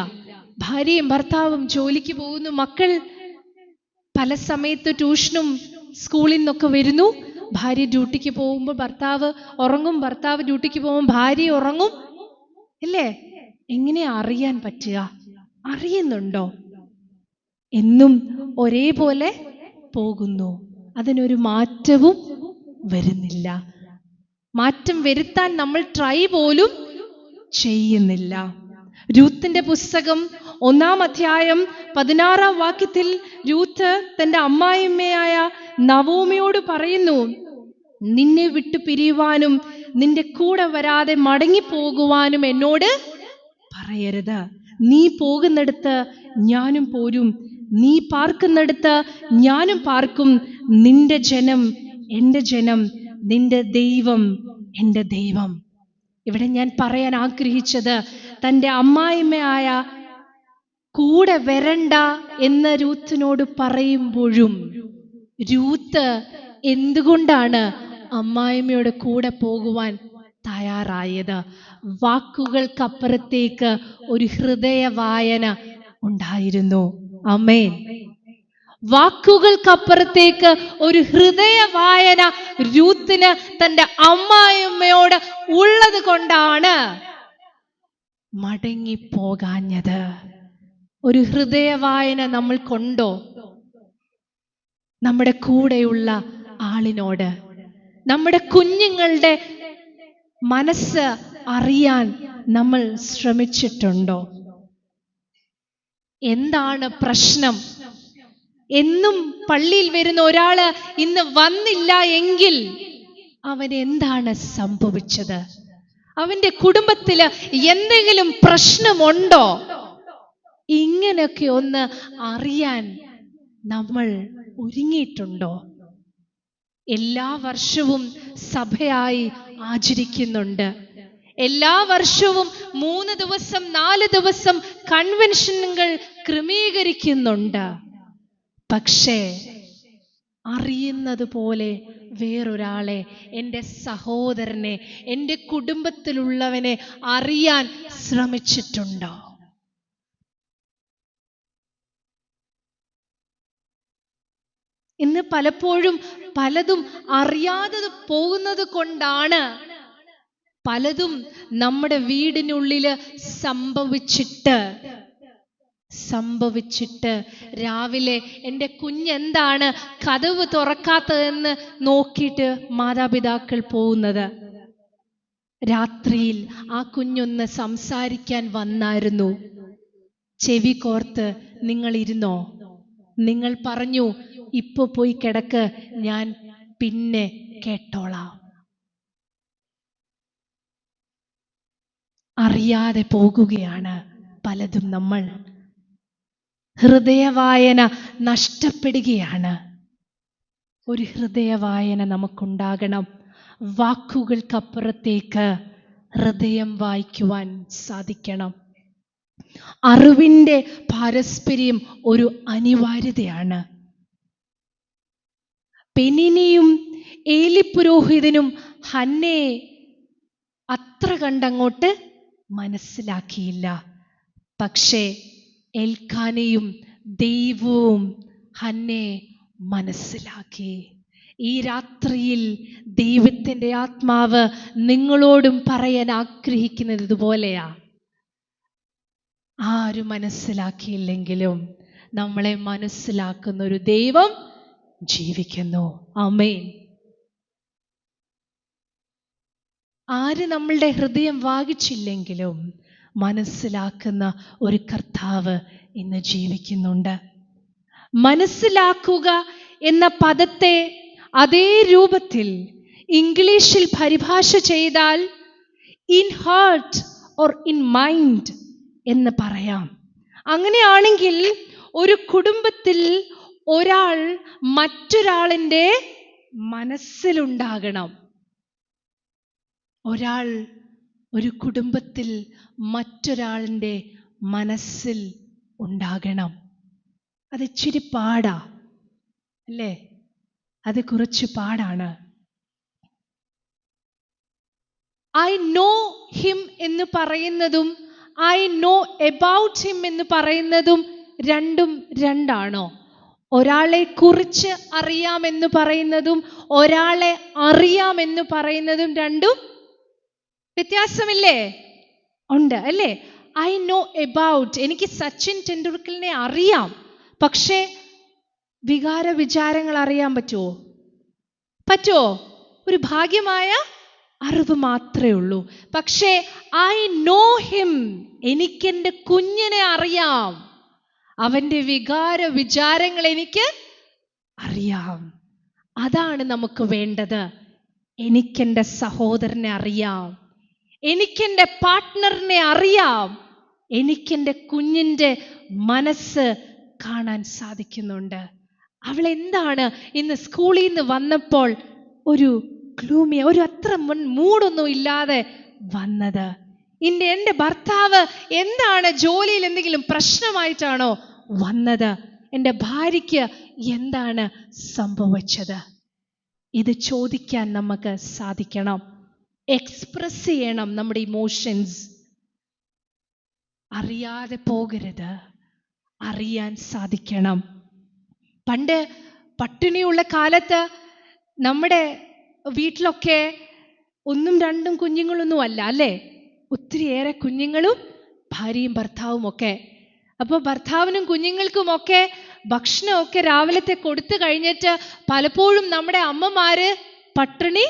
ഭാര്യയും ഭർത്താവും ജോലിക്ക് പോകുന്നു, മക്കൾ പല സമയത്ത് ട്യൂഷനും സ്കൂളിൽ നിന്നൊക്കെ വരുന്നു. ഭാര്യ ഡ്യൂട്ടിക്ക് പോകുമ്പോൾ ഭർത്താവ് ഉറങ്ങും, ഭർത്താവ് ഡ്യൂട്ടിക്ക് പോകുമ്പോൾ ഭാര്യ ഉറങ്ങും അല്ലേ? എങ്ങനെയാ അറിയാൻ പറ്റുക? അറിയുന്നുണ്ടോ? എന്നും ഒരേപോലെ പോകുന്നു. അതിനൊരു മാറ്റവും വരുന്നില്ല. മാറ്റം വരുത്താൻ നമ്മൾ ട്രൈ പോലും ചെയ്യുന്നില്ല. രൂത്തിന്റെ പുസ്തകം 1-ാം അധ്യായം 16-ാം വാക്യത്തിൽ രൂത്ത് തന്റെ അമ്മായിയമ്മയായ നവോമിയോട് പറയുന്നു, നിന്നെ വിട്ടു പിരിയുവാനും നിന്റെ കൂടെ വരാതെ മടങ്ങിപ്പോകുവാനും എന്നോട് പറയരുത്. നീ പോകുന്നിടത്ത് ഞാനും പോരും, നീ പാർക്കുന്നിടത്ത് ഞാനും പാർക്കും. നിന്റെ ജനം എൻ്റെ ജനം, നിന്റെ ദൈവം എൻ്റെ ദൈവം. ഇവിടെ ഞാൻ പറയാൻ ആഗ്രഹിച്ചത്, തൻ്റെ അമ്മായിമ്മയായ കൂടെ വരണ്ട എന്ന് രൂത്തിനോട് പറയുമ്പോഴും രൂത്ത് എന്തുകൊണ്ടാണ് അമ്മായിമ്മയുടെ കൂടെ പോകുവാൻ തയ്യാറായത്? വാക്കുകൾക്കപ്പുറത്തേക്ക് ഒരു ഹൃദയ വായന ഉണ്ടായിരുന്നു. ആമേൻ. വാക്കുകൾക്കപ്പുറത്തേക്ക് ഒരു ഹൃദയ വായന രൂത്തിന് തന്റെ അമ്മായിയമ്മയോട് ഉള്ളത് കൊണ്ടാണ് മടങ്ങിപ്പോകാഞ്ഞത്. ഒരു ഹൃദയ വായന നമ്മൾ കൊണ്ടോ നമ്മുടെ കൂടെയുള്ള ആളിനോട്? നമ്മുടെ കുഞ്ഞുങ്ങളുടെ മനസ്സ് അറിയാൻ നമ്മൾ ശ്രമിച്ചിട്ടുണ്ടോ? എന്താണ് പ്രശ്നം? എന്നും പള്ളിയിൽ വരുന്ന ഒരാള് ഇന്ന് വന്നില്ല എങ്കിൽ അവന് എന്താണ് സംഭവിച്ചത്? അവന്റെ കുടുംബത്തില് എന്തെങ്കിലും പ്രശ്നമുണ്ടോ? ഇങ്ങനെയൊക്കെ ഒന്ന് അറിയാൻ നമ്മൾ ഒരുങ്ങിയിട്ടുണ്ടോ? എല്ലാ വർഷവും സഭയായി ആചരിക്കുന്നുണ്ട്. എല്ലാ വർഷവും 3 ദിവസം 4 ദിവസം കൺവെൻഷനുകൾ ക്രമീകരിക്കുന്നുണ്ട്. പക്ഷേ അറിയുന്നത് പോലെ വേറൊരാളെ, എൻ്റെ സഹോദരനെ, എൻ്റെ കുടുംബത്തിലുള്ളവനെ അറിയാൻ ശ്രമിച്ചിട്ടുണ്ടോ? ഇന്ന് പലപ്പോഴും പലതും അറിയാതെ പോകുന്നത് കൊണ്ടാണ് പലതും നമ്മുടെ വീടിനുള്ളില് സംഭവിച്ചിട്ട് രാവിലെ എൻ്റെ കുഞ്ഞെന്താണ് കതവ് തുറക്കാത്തതെന്ന് നോക്കിയിട്ട് മാതാപിതാക്കൾ പോകുന്നത്. രാത്രിയിൽ ആ കുഞ്ഞൊന്ന് സംസാരിക്കാൻ വന്നായിരുന്നു, ചെവി കോർത്ത് നിങ്ങൾ ഇരുന്നോ? നിങ്ങൾ പറഞ്ഞു ഇപ്പൊ പോയി കിടക്ക്, ഞാൻ പിന്നെ കേട്ടോളാം. അറിയാതെ പോകുകയാണ് പലതും. നമ്മൾ ഹൃദയവായന നഷ്ടപ്പെടുകയാണ്. ഒരു ഹൃദയവായന നമുക്കുണ്ടാകണം. വാക്കുകൾക്കപ്പുറത്തേക്ക് ഹൃദയം വായിക്കുവാൻ സാധിക്കണം. അറിവിൻ്റെ പാരസ്പര്യം ഒരു അനിവാര്യതയാണ്. പെനിനിയും ഏലി പുരോഹിതനും ഹന്നയെ അത്ര കണ്ടങ്ങോട്ട് മനസ്സിലാക്കിയില്ല. പക്ഷേ എൽക്കാനയും ദൈവവും ഹന്നയെ മനസ്സിലാക്കി. ഈ രാത്രിയിൽ ദൈവത്തിൻ്റെ ആത്മാവ് നിങ്ങളോടും പറയാൻ ആഗ്രഹിക്കുന്നത് ഇതുപോലെയാ. ആരും മനസ്സിലാക്കിയില്ലെങ്കിലും നമ്മളെ മനസ്സിലാക്കുന്ന ഒരു ദൈവം ജീവിക്കുന്നു. ആമേൻ. ആര് നമ്മളുടെ ഹൃദയം വായിച്ചില്ലെങ്കിലും മനസ്സിലാക്കുന്ന ഒരു കർത്താവ് ഇന്ന് ജീവിക്കുന്നുണ്ട്. മനസ്സിലാക്കുക എന്ന പദത്തെ അതേ രൂപത്തിൽ ഇംഗ്ലീഷിൽ പരിഭാഷ ചെയ്താൽ in heart or in mind എന്ന് പറയാം. അങ്ങനെയാണെങ്കിൽ ഒരു കുടുംബത്തിൽ ഒരാൾ മറ്റൊരാളിൻ്റെ മനസ്സിലുണ്ടാകണം. ഒരാൾ ഒരു കുടുംബത്തിൽ മറ്റൊരാളിൻ്റെ മനസ്സിൽ ഉണ്ടാകണം. അത് ഇച്ചിരി പാടാ അല്ലേ? അത് കുറച്ച് പാടാണ്. ഐ നോ ഹിം എന്ന് പറയുന്നതും ഐ നോ എബൌട്ട് ഹിം എന്ന് പറയുന്നതും രണ്ടും രണ്ടാണോ? ഒരാളെ കുറിച്ച് അറിയാമെന്ന് പറയുന്നതും ഒരാളെ അറിയാമെന്ന് പറയുന്നതും രണ്ടും വ്യത്യാസമില്ലേ? ഉണ്ട് അല്ലേ? ഐ നോ എബൌട്ട്, എനിക്ക് സച്ചിൻ ടെണ്ടുൽക്കറിനെ അറിയാം, പക്ഷേ വികാര വിചാരങ്ങൾ അറിയാൻ പറ്റുമോ? ഒരു ഭാഗ്യമായ അറിവ് മാത്രമേ ഉള്ളൂ. പക്ഷേ ഐ നോ ഹിം, എനിക്കെൻ്റെ കുഞ്ഞിനെ അറിയാം, അവൻ്റെ വികാര വിചാരങ്ങൾ എനിക്ക് അറിയാം. അതാണ് നമുക്ക് വേണ്ടത്. എനിക്കെൻ്റെ സഹോദരനെ അറിയാം, എനിക്കെൻ്റെ പാർട്ട്ണറിനെ അറിയാം, എനിക്കെൻ്റെ കുഞ്ഞിൻ്റെ മനസ്സ് കാണാൻ സാധിക്കുന്നുണ്ട്. അവൾ എന്താണ് ഇന്ന് സ്കൂളിൽ നിന്ന് വന്നപ്പോൾ ഒരു ഗ്ലൂമിയ, ഒരു അത്ര മൂടൊന്നും ഇല്ലാതെ വന്നത്? എൻ്റെ ഭർത്താവ് എന്താണ് ജോലിയിൽ എന്തെങ്കിലും പ്രശ്നമായിട്ടാണോ വന്നത്? എൻ്റെ ഭാര്യയ്ക്ക് എന്താണ് സംഭവിച്ചത്? ഇത് ചോദിക്കാൻ നമുക്ക് സാധിക്കണം. എക്സ്പ്രസ് ചെയ്യണം നമ്മുടെ ഇമോഷൻസ്. അറിയാതെ പോകരുത്, അറിയാൻ സാധിക്കണം. പണ്ട് പട്ടിണിയുള്ള കാലത്ത് നമ്മുടെ വീട്ടിലൊക്കെ 1 2 കുഞ്ഞുങ്ങളൊന്നും അല്ല അല്ലേ, ഒത്തിരിയേറെ കുഞ്ഞുങ്ങളും ഭാര്യയും ഭർത്താവും ഒക്കെ. അപ്പോൾ ഭർത്താവിനും കുഞ്ഞുങ്ങൾക്കുമൊക്കെ ഭക്ഷണമൊക്കെ രാവിലത്തെ കൊടുത്തു കഴിഞ്ഞിട്ട് പലപ്പോഴും നമ്മുടെ അമ്മമാര് പട്ടിണി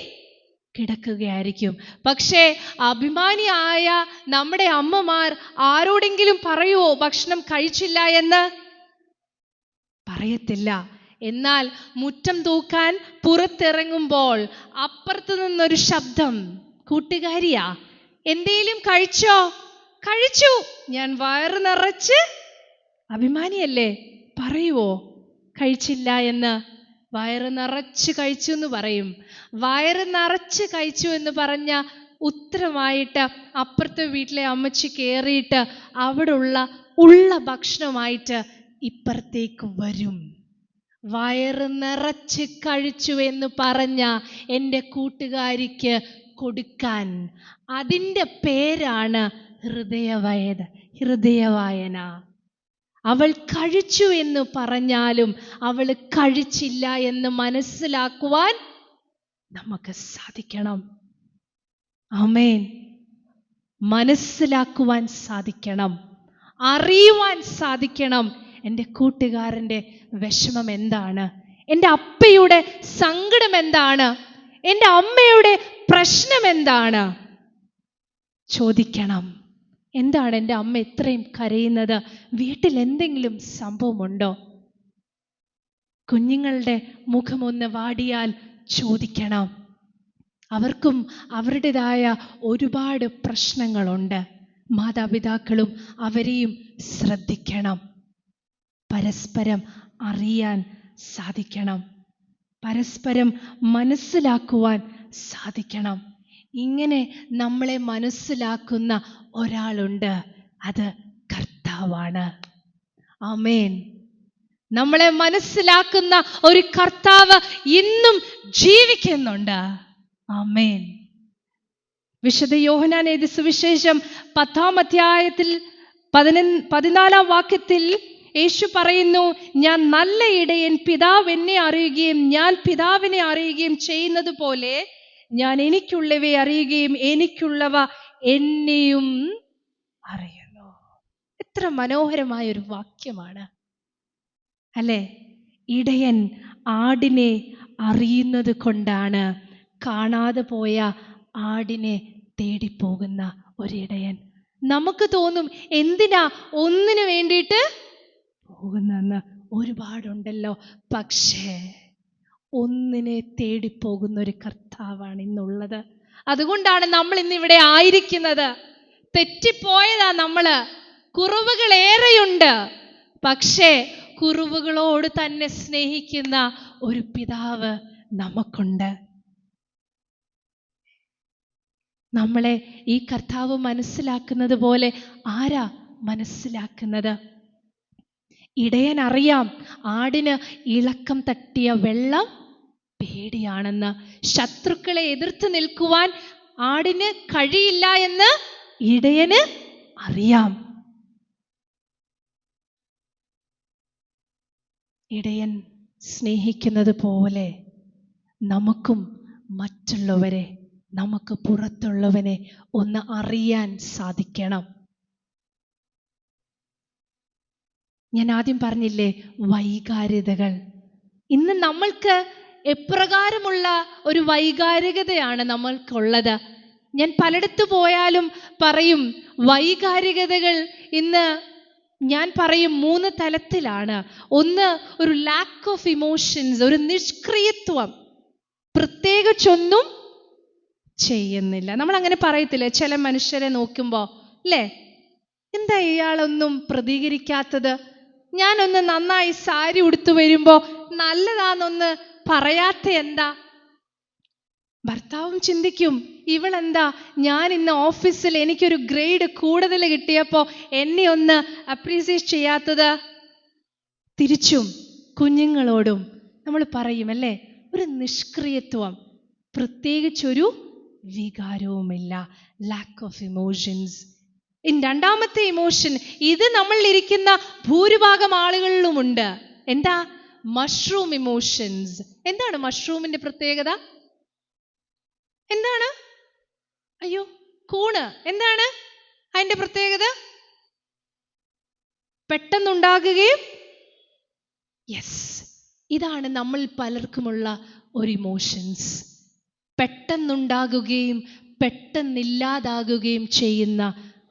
കിടക്കുകയായിരിക്കും. പക്ഷേ അഭിമാനിയായ നമ്മുടെ അമ്മമാർ ആരോടെങ്കിലും പറയുവോ ഭക്ഷണം കഴിച്ചില്ല എന്ന്? പറയത്തില്ല. എന്നാൽ മുറ്റം തൂക്കാൻ പുറത്തിറങ്ങുമ്പോൾ അപ്പുറത്ത് നിന്നൊരു ശബ്ദം, കൂട്ടുകാരിയാ എന്തേലും കഴിച്ചോ? കഴിച്ചു, ഞാൻ വയറ് നിറച്ച്. അഭിമാനിയല്ലേ, പറയുവോ കഴിച്ചില്ല എന്ന്? വയറ് നിറച്ച് കഴിച്ചു എന്ന് പറയും. വയറ് നിറച്ച് കഴിച്ചു എന്ന് പറഞ്ഞ ഉത്തരമായിട്ട് അപ്പുറത്തെ വീട്ടിലെ അമ്മച്ചി കയറിയിട്ട് അവിടെ ഉള്ള ഭക്ഷണമായിട്ട് ഇപ്പുറത്തേക്ക് വരും. വയറ് നിറച്ച് കഴിച്ചു എന്ന് പറഞ്ഞ എൻ്റെ കൂട്ടുകാരിക്ക് കൊടുക്കാൻ. അതിൻ്റെ പേരാണ് ഹൃദയവായന. അവൾ കഴിച്ചു എന്ന് പറഞ്ഞാലും അവൾ കഴിച്ചില്ല എന്ന് മനസ്സിലാക്കുവാൻ നമുക്ക് സാധിക്കണം. ആമേൻ. മനസ്സിലാക്കുവാൻ സാധിക്കണം, അറിയുവാൻ സാധിക്കണം. എൻ്റെ കൂട്ടുകാരൻ്റെ വിഷമം എന്താണ്, എൻ്റെ അപ്പയുടെ സങ്കടം എന്താണ്, എൻ്റെ അമ്മയുടെ പ്രശ്നം എന്താണ് ചോദിക്കണം. എന്താണ് എൻ്റെ അമ്മ ഇത്രയും കരയുന്നത്? വീട്ടിൽ എന്തെങ്കിലും സംഭവമുണ്ടോ? കുഞ്ഞുങ്ങളുടെ മുഖമൊന്ന് വാടിയാൽ ചോദിക്കണം. അവർക്കും അവരുടേതായ ഒരുപാട് പ്രശ്നങ്ങളുണ്ട്. മാതാപിതാക്കളും അവരെയും ശ്രദ്ധിക്കണം. പരസ്പരം അറിയാൻ സാധിക്കണം, പരസ്പരം മനസ്സിലാക്കുവാൻ സാധിക്കണം. ഇങ്ങനെ നമ്മളെ മനസ്സിലാക്കുന്ന ഒരാളുണ്ട്, അത് കർത്താവാണ്. ആമേൻ. നമ്മളെ മനസ്സിലാക്കുന്ന ഒരു കർത്താവ് ഇന്നും ജീവിക്കുന്നുണ്ട്. ആമേൻ. വിശുദ്ധ യോഹന്നാൻ എഴുതിയ സുവിശേഷം 10-ാം അധ്യായത്തിൽ 14-ാം വാക്യത്തിൽ യേശു പറയുന്നു, ഞാൻ നല്ല ഇടയൻ, പിതാവ് എന്നെ അറിയുകയും ഞാൻ പിതാവിനെ അറിയുകയും ചെയ്യുന്നത് പോലെ ഞാൻ എനിക്കുള്ളവയെ അറിയുകയും എനിക്കുള്ളവ എന്നെയും അറിയുന്നു. എത്ര മനോഹരമായ ഒരു വാക്യമാണ് അല്ലേ? ഇടയൻ ആടിനെ അറിയുന്നത് കൊണ്ടാണ് കാണാതെ പോയ ആടിനെ തേടിപ്പോകുന്ന ഒരിടയൻ. നമുക്ക് തോന്നും എന്തിനാ ഒന്നിനു വേണ്ടിയിട്ട് പോകുന്നെന്ന്, ഒരുപാടുണ്ടല്ലോ. പക്ഷേ ഒന്നിനെ തേടിപ്പോകുന്ന ഒരു കർത്താവാണ് ഇന്നുള്ളത്. അതുകൊണ്ടാണ് നമ്മൾ ഇന്നിവിടെ ആയിരിക്കുന്നത്. തെറ്റിപ്പോയതാ നമ്മള്, കുറവുകൾ ഏറെയുണ്ട്. പക്ഷേ കുറവുകളോട് തന്നെ സ്നേഹിക്കുന്ന ഒരു പിതാവ് നമുക്കുണ്ട്. നമ്മളെ ഈ കർത്താവ് മനസ്സിലാക്കുന്നത് പോലെ ആരാ മനസ്സിലാക്കുന്നത്? ഇടയൻ അറിയാം ആടിന് ഇളക്കം തട്ടിയ വെള്ളം പേടിയാണെന്ന്. ശത്രുക്കളെ എതിർത്ത് നിൽക്കുവാൻ ആടിന് കഴിയില്ല എന്ന് ഇടയന് അറിയാം. ഇടയൻ സ്നേഹിക്കുന്നത് പോലെ നമുക്കും മറ്റുള്ളവരെ, നമുക്ക് പുറത്തുള്ളവനെ ഒന്ന് അറിയാൻ സാധിക്കണം. ഞാൻ ആദ്യം പറഞ്ഞില്ലേ, വൈകാരികതകൾ. ഇന്ന് നമ്മൾക്ക് എപ്രകാരമുള്ള ഒരു വൈകാരികതയാണ് നമ്മൾക്കുള്ളത്? ഞാൻ പലയിടത്ത് പോയാലും പറയും, വൈകാരികതകൾ ഇന്ന് ഞാൻ പറയും 3 തലത്തിലാണ്. ഒന്ന്, ഒരു ലാക്ക് ഓഫ് ഇമോഷൻസ്, ഒരു നിഷ്ക്രിയത്വം, പ്രത്യേകിച്ചൊന്നും ചെയ്യുന്നില്ല. നമ്മൾ അങ്ങനെ പറയത്തില്ലേ ചില മനുഷ്യരെ നോക്കുമ്പോൾ, അല്ലേ, എന്താ ഇയാളൊന്നും പ്രതികരിക്കാത്തത്? ഞാനൊന്ന് നന്നായി സാരി ഉടുത്തു വരുമ്പോൾ നല്ലതാന്നൊന്ന് പറയാത്ത എന്താ? ഭർത്താവും ചിന്തിക്കും, ഇവളെന്താ ഞാൻ ഇന്ന് ഓഫീസിൽ എനിക്കൊരു ഗ്രേഡ് കൂടുതൽ കിട്ടിയപ്പോൾ എന്നെ ഒന്ന് അപ്രീസിയേറ്റ് ചെയ്യാത്തത്? തിരിച്ചും കുഞ്ഞുങ്ങളോടും നമ്മൾ പറയും, അല്ലേ, ഒരു നിഷ്ക്രിയത്വം, പ്രത്യേകിച്ചൊരു വികാരവുമില്ല, ലാക്ക് ഓഫ് ഇമോഷൻസ്. രണ്ടാമത്തെ ഇമോഷൻ, ഇത് നമ്മളിരിക്കുന്ന ഭൂരിഭാഗം ആളുകളിലുമുണ്ട്. എന്താ? Mushroom emotions. എന്താണ് മഷ്റൂമിന്റെ പ്രത്യേകത? എന്താണ്? അയ്യോ, കൂണ്. എന്താണ് അതിന്റെ പ്രത്യേകത? പെട്ടെന്നുണ്ടാകുകയും, യെസ്, ഇതാണ് നമ്മൾ പലർക്കുമുള്ള ഒരു ഇമോഷൻസ്. പെട്ടെന്നുണ്ടാകുകയും പെട്ടെന്നില്ലാതാകുകയും ചെയ്യുന്ന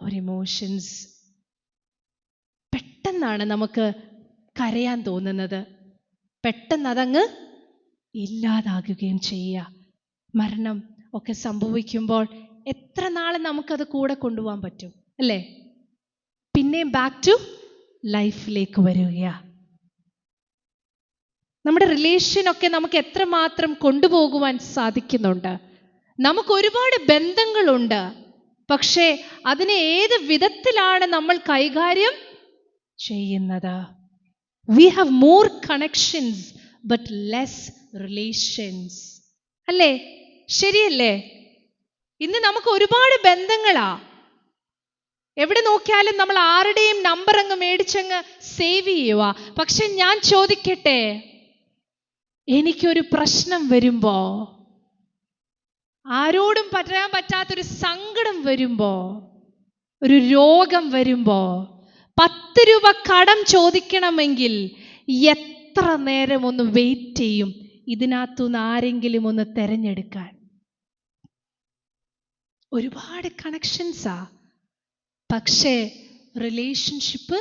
ഒരു ഇമോഷൻസ്. പെട്ടെന്നാണ് നമുക്ക് കരയാൻ തോന്നുന്നത്, പെട്ടെന്ന് അതങ്ങ് ഇല്ലാതാകുകയും ചെയ്യുക. മരണം ഒക്കെ സംഭവിക്കുമ്പോൾ എത്ര നാൾ നമുക്കത് കൂടെ കൊണ്ടുപോകാൻ പറ്റും, അല്ലേ? പിന്നെയും ബാക്ക് ടു ലൈഫിലേക്ക് വരിക. നമ്മുടെ റിലേഷനൊക്കെ നമുക്ക് എത്രമാത്രം കൊണ്ടുപോകുവാൻ സാധിക്കുന്നുണ്ട്? നമുക്ക് ഒരുപാട് ബന്ധങ്ങളുണ്ട്, പക്ഷേ അതിനെ ഏത് വിധത്തിലാണ് നമ്മൾ കൈകാര്യം ചെയ്യുന്നത്? We have more connections but less relations. അല്ലേ? ശരിയല്ലേ? ഇന്ന് നമുക്ക് ഒരുപാട് ബന്ധങ്ങളാ. എവിടെ നോക്കിയാലും നമ്മൾ ആരുടെയും നമ്പർ അങ്ങ് മേടിച്ചങ്ങ് സേവ് ചെയ്യുക. പക്ഷെ ഞാൻ ചോദിക്കട്ടെ, എനിക്കൊരു പ്രശ്നം വരുമ്പോ, ആരോടും പറയാൻ പറ്റാത്തൊരു സങ്കടം വരുമ്പോ, ഒരു രോഗം വരുമ്പോ, 10 രൂപ കടം ചോദിക്കണമെങ്കിൽ എത്ര നേരം ഒന്ന് വെയിറ്റ് ചെയ്യും ഇതിനകത്തുനിന്ന് ആരെങ്കിലും ഒന്ന് തെരഞ്ഞെടുക്കാൻ? ഒരുപാട് കണക്ഷൻസാ, പക്ഷേ റിലേഷൻഷിപ്പ്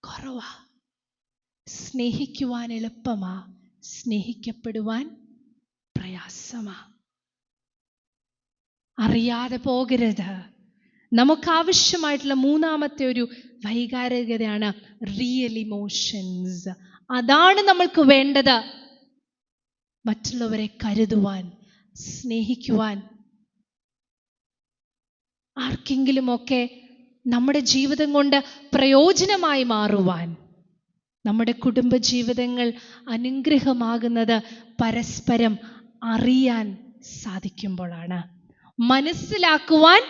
കുറവാ. സ്നേഹിക്കുവാൻ എളുപ്പമാ, സ്നേഹിക്കപ്പെടുവാൻ പ്രയാസമാ. അറിയാതെ പോകരുത്. നമുക്ക് ആവശ്യമായിട്ടുള്ള മൂന്നാമത്തെ ഒരു വൈകാരികതയാണ് റിയൽ ഇമോഷൻസ്. അതാണ് നമ്മൾക്ക് വേണ്ടത്. മറ്റുള്ളവരെ കരുതുവാൻ, സ്നേഹിക്കുവാൻ, ആർക്കെങ്കിലുമൊക്കെ നമ്മുടെ ജീവിതം കൊണ്ട് പ്രയോജനമായി മാറുവാൻ. നമ്മുടെ കുടുംബജീവിതങ്ങൾ അനുഗ്രഹമാകുന്നത് പരസ്പരം അറിയാൻ സാധിക്കുമ്പോഴാണ്, മനസ്സിലാക്കുവാൻ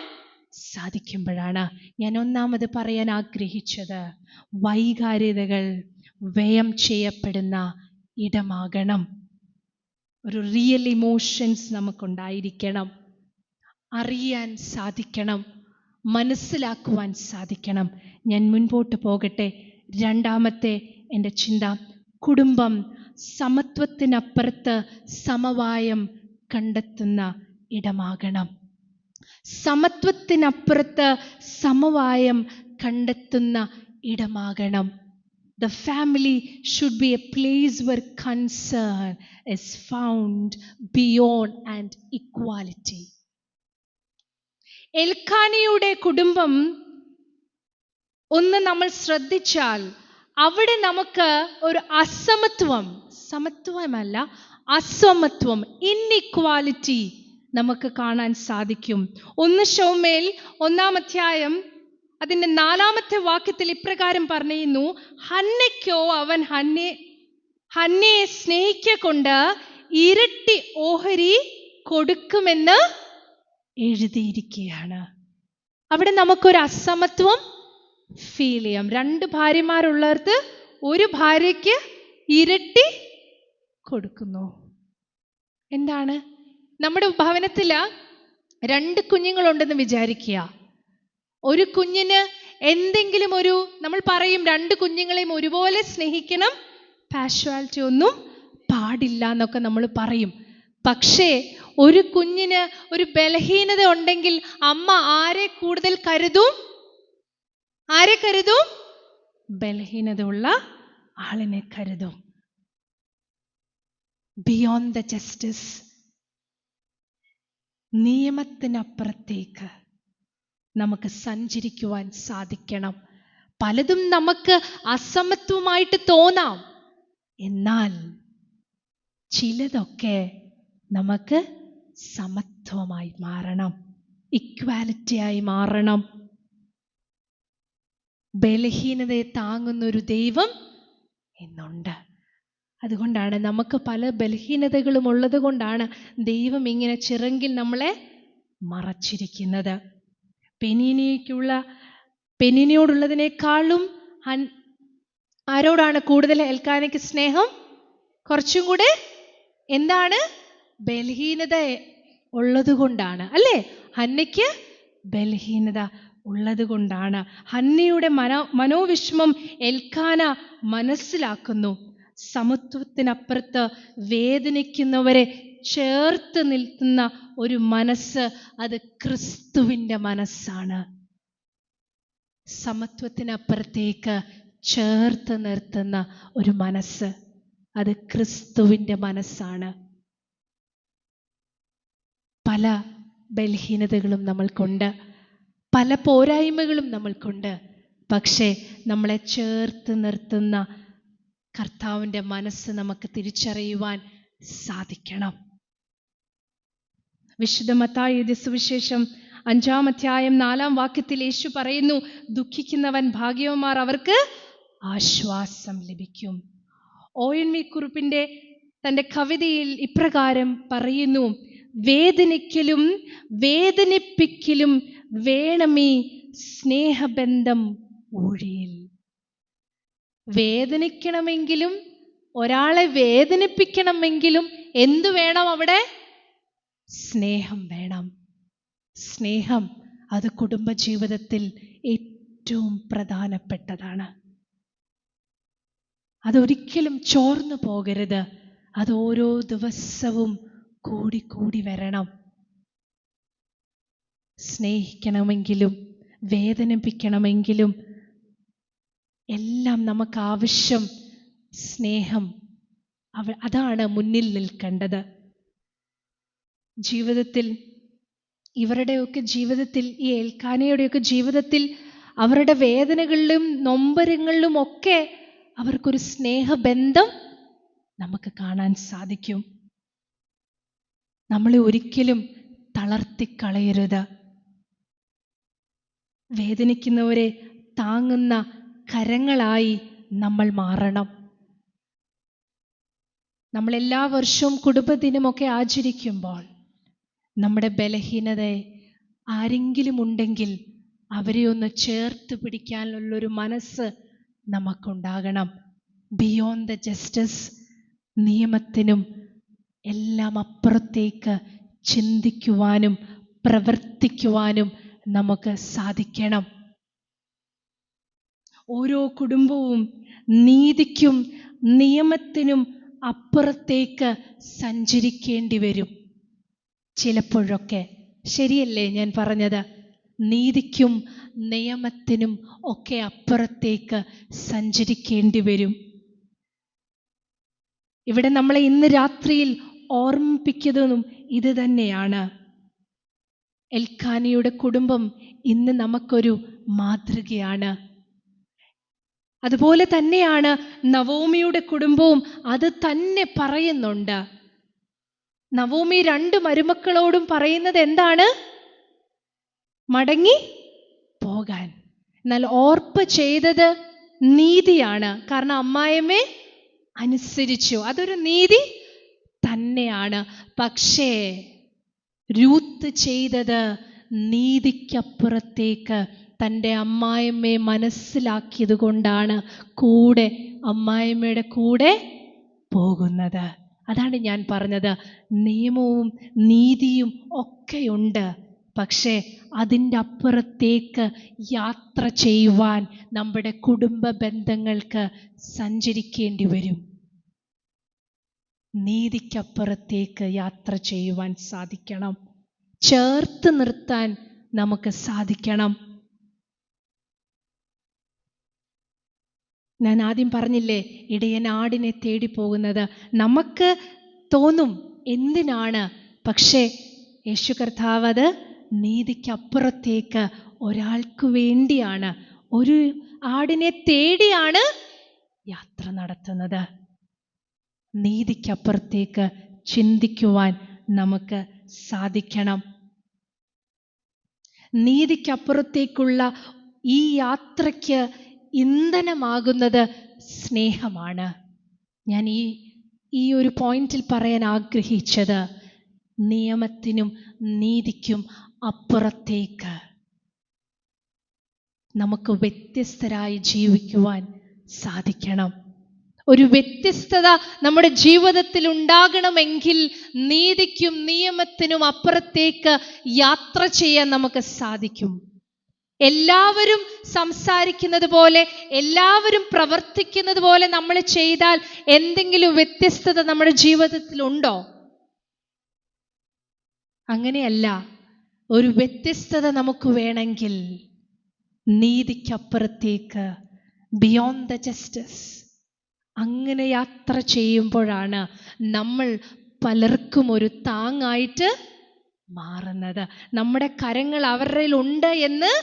സാധിക്കുമ്പോഴാണ്. ഞാൻ ഒന്നാമത് പറയാൻ ആഗ്രഹിച്ചത്, വൈകാരികതകൾ വ്യയം ചെയ്യപ്പെടുന്ന ഇടമാകണം. ഒരു റിയൽ ഇമോഷൻസ് നമുക്കുണ്ടായിരിക്കണം. അറിയാൻ സാധിക്കണം, മനസ്സിലാക്കുവാൻ സാധിക്കണം. ഞാൻ മുൻപോട്ട് പോകട്ടെ. രണ്ടാമത്തെ എൻ്റെ ചിന്ത, കുടുംബം സമത്വത്തിനപ്പുറത്ത് സമവായം കണ്ടെത്തുന്ന ഇടമാകണം. സമത്വത്തിനപ്പുറത്ത് സമവായം കണ്ടെത്തുന്ന ഇടമാകണം. The family should be a place where concern is found beyond and equality. എൽക്കാനയുടെ കുടുംബം ഒന്ന് നമ്മൾ ശ്രദ്ധിച്ചാൽ, അവിടെ നമുക്ക് ഒരു സമത്വമല്ല, അസമത്വം, ഇൻഇക്വാലിറ്റി നമുക്ക് കാണാൻ സാധിക്കും. 1 ശമൂവേൽ 1-ാം അധ്യായം അതിൻ്റെ 4-ാമത്തെ വാക്യത്തിൽ ഇപ്രകാരം പറയുന്നു, ഹന്നയ്ക്കോ അവൻ ഹന്നയെ സ്നേഹിക്കൊണ്ട് ഇരട്ടി ഓഹരി കൊടുക്കുമെന്ന് എഴുതിയിരിക്കുകയാണ്. അവിടെ നമുക്കൊരു അസമത്വം ഫീൽ ചെയ്യാം. 2 ഭാര്യമാരുള്ളവർക്ക് 1 ഭാര്യയ്ക്ക് ഇരട്ടി കൊടുക്കുന്നു. എന്താണ്? നമ്മുടെ ഭവനത്തിൽ 2 കുഞ്ഞുങ്ങളുണ്ടെന്ന് വിചാരിക്കുക. ഒരു കുഞ്ഞിന് എന്തെങ്കിലും നമ്മൾ പറയും 2 കുഞ്ഞുങ്ങളെയും ഒരുപോലെ സ്നേഹിക്കണം, പാഷ്വാലിറ്റി ഒന്നും പാടില്ല എന്നൊക്കെ നമ്മൾ പറയും. പക്ഷേ ഒരു കുഞ്ഞിന് ഒരു ബലഹീനത ഉണ്ടെങ്കിൽ അമ്മ ആരെ കൂടുതൽ കരുതും? ആരെ കരുതും? ബലഹീനത ഉള്ള ആളിനെ കരുതും. ബിയോണ്ട് ദ ജസ്റ്റിസ്, നിയമത്തിനപ്പുറത്തേക്ക് നമുക്ക് സഞ്ചരിക്കുവാൻ സാധിക്കണം. പലതും നമുക്ക് അസമത്വമായിട്ട് തോന്നാം, എന്നാൽ ചിലതൊക്കെ നമുക്ക് സമത്വമായി മാറണം, ഇക്വാലിറ്റിയായി മാറണം. ബലഹീനതയെ താങ്ങുന്നൊരു ദൈവം ഇന്നുണ്ട്. അതുകൊണ്ടാണ് നമുക്ക് പല ബലഹീനതകളും ഉള്ളത് കൊണ്ടാണ് ദൈവം ഇങ്ങനെ ചിറങ്കിൽ നമ്മളെ മറച്ചിരിക്കുന്നത്. പെനീനയോടുള്ളതിനേക്കാളും ആരോടാണ് കൂടുതൽ എൽക്കാനയ്ക്ക് സ്നേഹം? കുറച്ചും കൂടെ എന്താണ്? ബലഹീനത ഉള്ളത് കൊണ്ടാണ് അല്ലേ? ഹന്നയ്ക്ക് ബലഹീനത ഉള്ളത് കൊണ്ടാണ്. ഹന്നയുടെ മനോവിഷമം എൽക്കാന മനസ്സിലാക്കുന്നു. സമത്വത്തിനപ്പുറത്ത് വേദനിക്കുന്നവരെ ചേർത്ത് നിൽക്കുന്ന ഒരു മനസ്സ്, അത് ക്രിസ്തുവിൻ്റെ മനസ്സാണ്. സമത്വത്തിനപ്പുറത്തേക്ക് ചേർത്ത് നിർത്തുന്ന ഒരു മനസ്സ്, അത് ക്രിസ്തുവിൻ്റെ മനസ്സാണ്. പല ബലഹീനതകളും നമ്മൾക്കുണ്ട്, പല പോരായ്മകളും നമ്മൾക്കുണ്ട്. പക്ഷേ നമ്മളെ ചേർത്ത് നിർത്തുന്ന കർത്താവിൻ്റെ മനസ്സ് നമുക്ക് തിരിച്ചറിയുവാൻ സാധിക്കണം. വിശുദ്ധ മത്തായി എഴുതിയ സുവിശേഷം 5-ാം അധ്യായം 4-ാം വാക്യത്തിൽ യേശു പറയുന്നു, ദുഃഖിക്കുന്നവൻ ഭാഗ്യവാന്മാർ, അവർക്ക് ആശ്വാസം ലഭിക്കും. ONV കുറുപ്പിൻ്റെ തൻ്റെ കവിതയിൽ ഇപ്രകാരം പറയുന്നു, വേദനിക്കലും വേദനിപ്പിക്കലും വേണമീ സ്നേഹബന്ധം ഊഴിയിൽ. വേദനിക്കണമെങ്കിലും ഒരാളെ വേദനിപ്പിക്കണമെങ്കിലും എന്തു വേണം? അവിടെ സ്നേഹം വേണം. സ്നേഹം അത് കുടുംബജീവിതത്തിൽ ഏറ്റവും പ്രധാനപ്പെട്ടതാണ്. അതൊരിക്കലും ചോർന്നു പോകരുത്. അത് ഓരോ ദിവസവും കൂടി വരണം. സ്നേഹിക്കണമെങ്കിലും വേദനിപ്പിക്കണമെങ്കിലും എല്ലാം നമുക്ക് ആവശ്യം സ്നേഹം. അതാണ് മുന്നിൽ നിൽക്കേണ്ടത്. ജീവിതത്തിൽ, ഇവരുടെയൊക്കെ ജീവിതത്തിൽ, ഈ എൽക്കാനയുടെയൊക്കെ ജീവിതത്തിൽ അവരുടെ വേദനകളിലും നൊമ്പരങ്ങളിലും ഒക്കെ അവർക്കൊരു സ്നേഹബന്ധം നമുക്ക് കാണാൻ സാധിക്കും. നമ്മളെ ഒരിക്കലും തളർത്തിക്കളയരുത്. വേദനിക്കുന്നവരെ താങ്ങുന്ന കരങ്ങളായി നമ്മൾ മാറണം. നമ്മൾ എല്ലാ വർഷവും കുടുംബദിനമൊക്കെ ആചരിക്കുമ്പോൾ നമ്മുടെ ബലഹീനതയെ ആരെങ്കിലും ഉണ്ടെങ്കിൽ അവരെ ഒന്ന് ചേർത്ത് പിടിക്കാനുള്ളൊരു മനസ്സ് നമുക്കുണ്ടാകണം. ബിയോണ്ട് ദ ജസ്റ്റിസ്, നിയമത്തിനും എല്ലാം അപ്പുറത്തേക്ക് ചിന്തിക്കുവാനും പ്രവർത്തിക്കുവാനും നമുക്ക് സാധിക്കണം. ഓരോ കുടുംബവും നീതിക്കും നിയമത്തിനും അപ്പുറത്തേക്ക് സഞ്ചരിക്കേണ്ടി വരും ചിലപ്പോഴൊക്കെ. ശരിയല്ലേ ഞാൻ പറഞ്ഞത്? നീതിക്കും നിയമത്തിനും ഒക്കെ അപ്പുറത്തേക്ക് സഞ്ചരിക്കേണ്ടി വരും. ഇവിടെ നമ്മളെ ഇന്ന് രാത്രിയിൽ ഓർമ്മിപ്പിക്കുന്നതും ഇത് തന്നെയാണ്. എൽക്കാനയുടെ കുടുംബം ഇന്ന് നമുക്കൊരു മാതൃകയാണ്. അതുപോലെ തന്നെയാണ് നവോമിയുടെ കുടുംബവും അത് തന്നെ പറയുന്നുണ്ട്. നവോമി 2 മരുമക്കളോടും പറയുന്നത് എന്താണ്? മടങ്ങി പോകാൻ. എന്നാൽ ഓർപ്പ് ചെയ്തത് നീതിയാണ്. കാരണം അമ്മായിയമ്മയെ അനുസരിച്ചു, അതൊരു നീതി തന്നെയാണ്. പക്ഷേ രൂത്ത് ചെയ്തത് നീതിക്കപ്പുറത്തേക്ക് തൻ്റെ അമ്മായിയമ്മയെ മനസ്സിലാക്കിയത് കൊണ്ടാണ് അമ്മായിയമ്മയുടെ കൂടെ പോകുന്നത്. അതാണ് ഞാൻ പറഞ്ഞത്, നിയമവും നീതിയും ഒക്കെയുണ്ട്, പക്ഷേ അതിൻ്റെ അപ്പുറത്തേക്ക് യാത്ര ചെയ്യുവാൻ നമ്മുടെ കുടുംബ ബന്ധങ്ങൾക്ക് സഞ്ചരിക്കേണ്ടി വരും. നീതിക്കപ്പുറത്തേക്ക് യാത്ര ചെയ്യുവാൻ സാധിക്കണം. ചേർത്ത് നിർത്താൻ നമുക്ക് സാധിക്കണം. ഞാൻ ആദ്യം പറഞ്ഞില്ലേ, ഇടയൻ ആടിനെ തേടി പോകുന്നത്. നമുക്ക് തോന്നും എന്തിനാണ്, പക്ഷേ യേശു കർത്താവ് അത് നീതിക്കപ്പുറത്തേക്ക് ഒരാൾക്ക് വേണ്ടിയാണ്, ഒരു ആടിനെ തേടിയാണ് യാത്ര നടത്തുന്നത്. നീതിക്കപ്പുറത്തേക്ക് ചിന്തിക്കുവാൻ നമുക്ക് സാധിക്കണം. നീതിക്കപ്പുറത്തേക്കുള്ള ഈ യാത്രയ്ക്ക് ഇന്ധനമാകുന്നത് സ്നേഹമാണ്. ഞാൻ ഈ ഒരു പോയിന്റിൽ പറയാൻ ആഗ്രഹിച്ചത്, നിയമത്തിനും നീതിക്കും അപ്പുറത്തേക്ക് നമുക്ക് വ്യത്യസ്തരായി ജീവിക്കുവാൻ സാധിക്കണം. ഒരു വ്യത്യസ്തത നമ്മുടെ ജീവിതത്തിൽ ഉണ്ടാകണമെങ്കിൽ നീതിക്കും നിയമത്തിനും അപ്പുറത്തേക്ക് യാത്ര ചെയ്യാൻ നമുക്ക് സാധിക്കും. എല്ലാവരും സംസാരിക്കുന്നത് പോലെ, എല്ലാവരും പ്രവർത്തിക്കുന്നത് പോലെ നമ്മൾ ചെയ്താൽ എന്തെങ്കിലും വ്യത്യസ്തത നമ്മുടെ ജീവിതത്തിൽ ഉണ്ടോ? അങ്ങനെയല്ല. ഒരു വ്യത്യസ്തത നമുക്ക് വേണമെങ്കിൽ നീതിക്കപ്പുറത്തേക്ക്, ബിയോണ്ട് ദ ജസ്റ്റിസ്, അങ്ങനെ യാത്ര ചെയ്യുമ്പോഴാണ് നമ്മൾ പലർക്കും ഒരു താങ്ങായിട്ട് മാറുന്നത്. നമ്മുടെ കരങ്ങൾ അവരുടെ ഉണ്ട് എന്ന്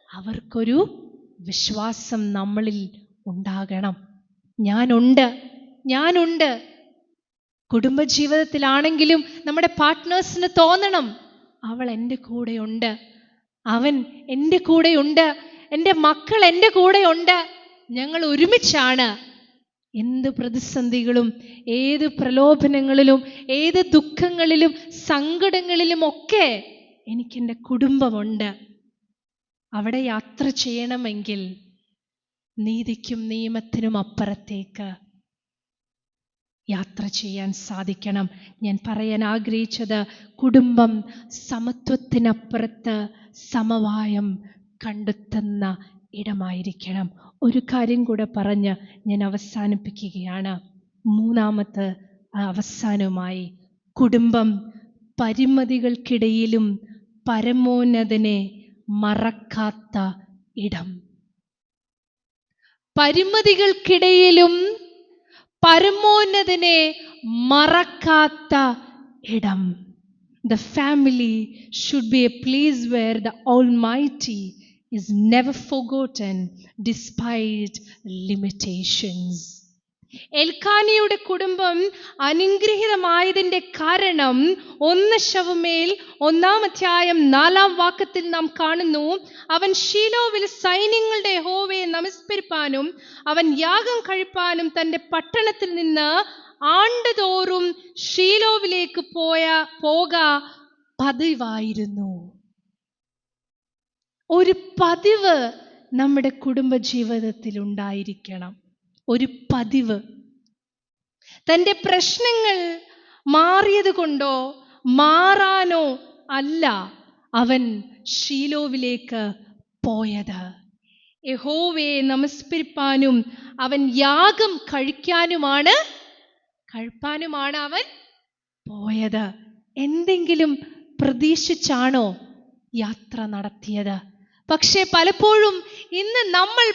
അവർക്കൊരു വിശ്വാസം നമ്മളിൽ ഉണ്ടാകണം. ഞാനുണ്ട്. കുടുംബജീവിതത്തിലാണെങ്കിലും നമ്മുടെ പാർട്ട്നേഴ്സിന് തോന്നണം, അവൾ എൻ്റെ കൂടെയുണ്ട്, അവൻ എൻ്റെ കൂടെയുണ്ട്, എൻ്റെ മക്കൾ എൻ്റെ കൂടെയുണ്ട്, ഞങ്ങൾ ഒരുമിച്ചാണ്. എന്ത് പ്രതിസന്ധികളും, ഏത് പ്രലോഭനങ്ങളിലും, ഏത് ദുഃഖങ്ങളിലും, സങ്കടങ്ങളിലും ഒക്കെ എനിക്കെൻ്റെ കുടുംബമുണ്ട്. അവിടെ യാത്ര ചെയ്യണമെങ്കിൽ നീതിക്കും നിയമത്തിനും അപ്പുറത്തേക്ക് യാത്ര ചെയ്യാൻ സാധിക്കണം. ഞാൻ പറയാൻ ആഗ്രഹിച്ചത്, കുടുംബം സമത്വത്തിനപ്പുറത്ത് സമവായം കണ്ടെത്തുന്ന ഇടമായിരിക്കണം. ഒരു കാര്യം കൂടെ പറഞ്ഞ് ഞാൻ അവസാനിപ്പിക്കുകയാണ്. മൂന്നാമത്തെ അവസാനമായി, കുടുംബം പരിമിതികൾക്കിടയിലും പരമോന്നതനെ മറക്കാത്ത ഇടം. പരിമിതികൾക്കിടയിലും പരമോന്നതനെ മറക്കാത്ത ഇടം. The family should be a place where the Almighty is never forgotten despite limitations. എൽക്കാനയുടെ കുടുംബം അനുഗ്രഹീതമായതിൻ്റെ കാരണം 1 ശമൂവേൽ 1-4 നാം കാണുന്നു. അവൻ ശീലോവിൽ സൈന്യങ്ങളുടെ യഹോവയെ നമസ്കരിപ്പാനും അവൻ യാഗം കഴിപ്പാനും തൻ്റെ പട്ടണത്തിൽ നിന്ന് ആണ്ടുതോറും ശീലോവിലേക്ക് പോക പതിവായിരുന്നു. ഒരു പതിവ് നമ്മുടെ കുടുംബ ജീവിതത്തിൽ ഉണ്ടായിരിക്കണം. ഒരു പതിവ്. തൻ്റെ പ്രശ്നങ്ങൾ മാറിയത് കൊണ്ടോ മാറാനോ അല്ല അവൻ ശീലോവിലേക്ക് പോയത്. യഹോവയെ നമസ്കരിപ്പാനും അവൻ യാഗം കഴിപ്പാനുമാണ് അവൻ പോയത്. എന്തെങ്കിലും പ്രതീക്ഷിച്ചാണോ യാത്ര നടത്തിയത്? പക്ഷേ പലപ്പോഴും ഇന്ന് നമ്മൾ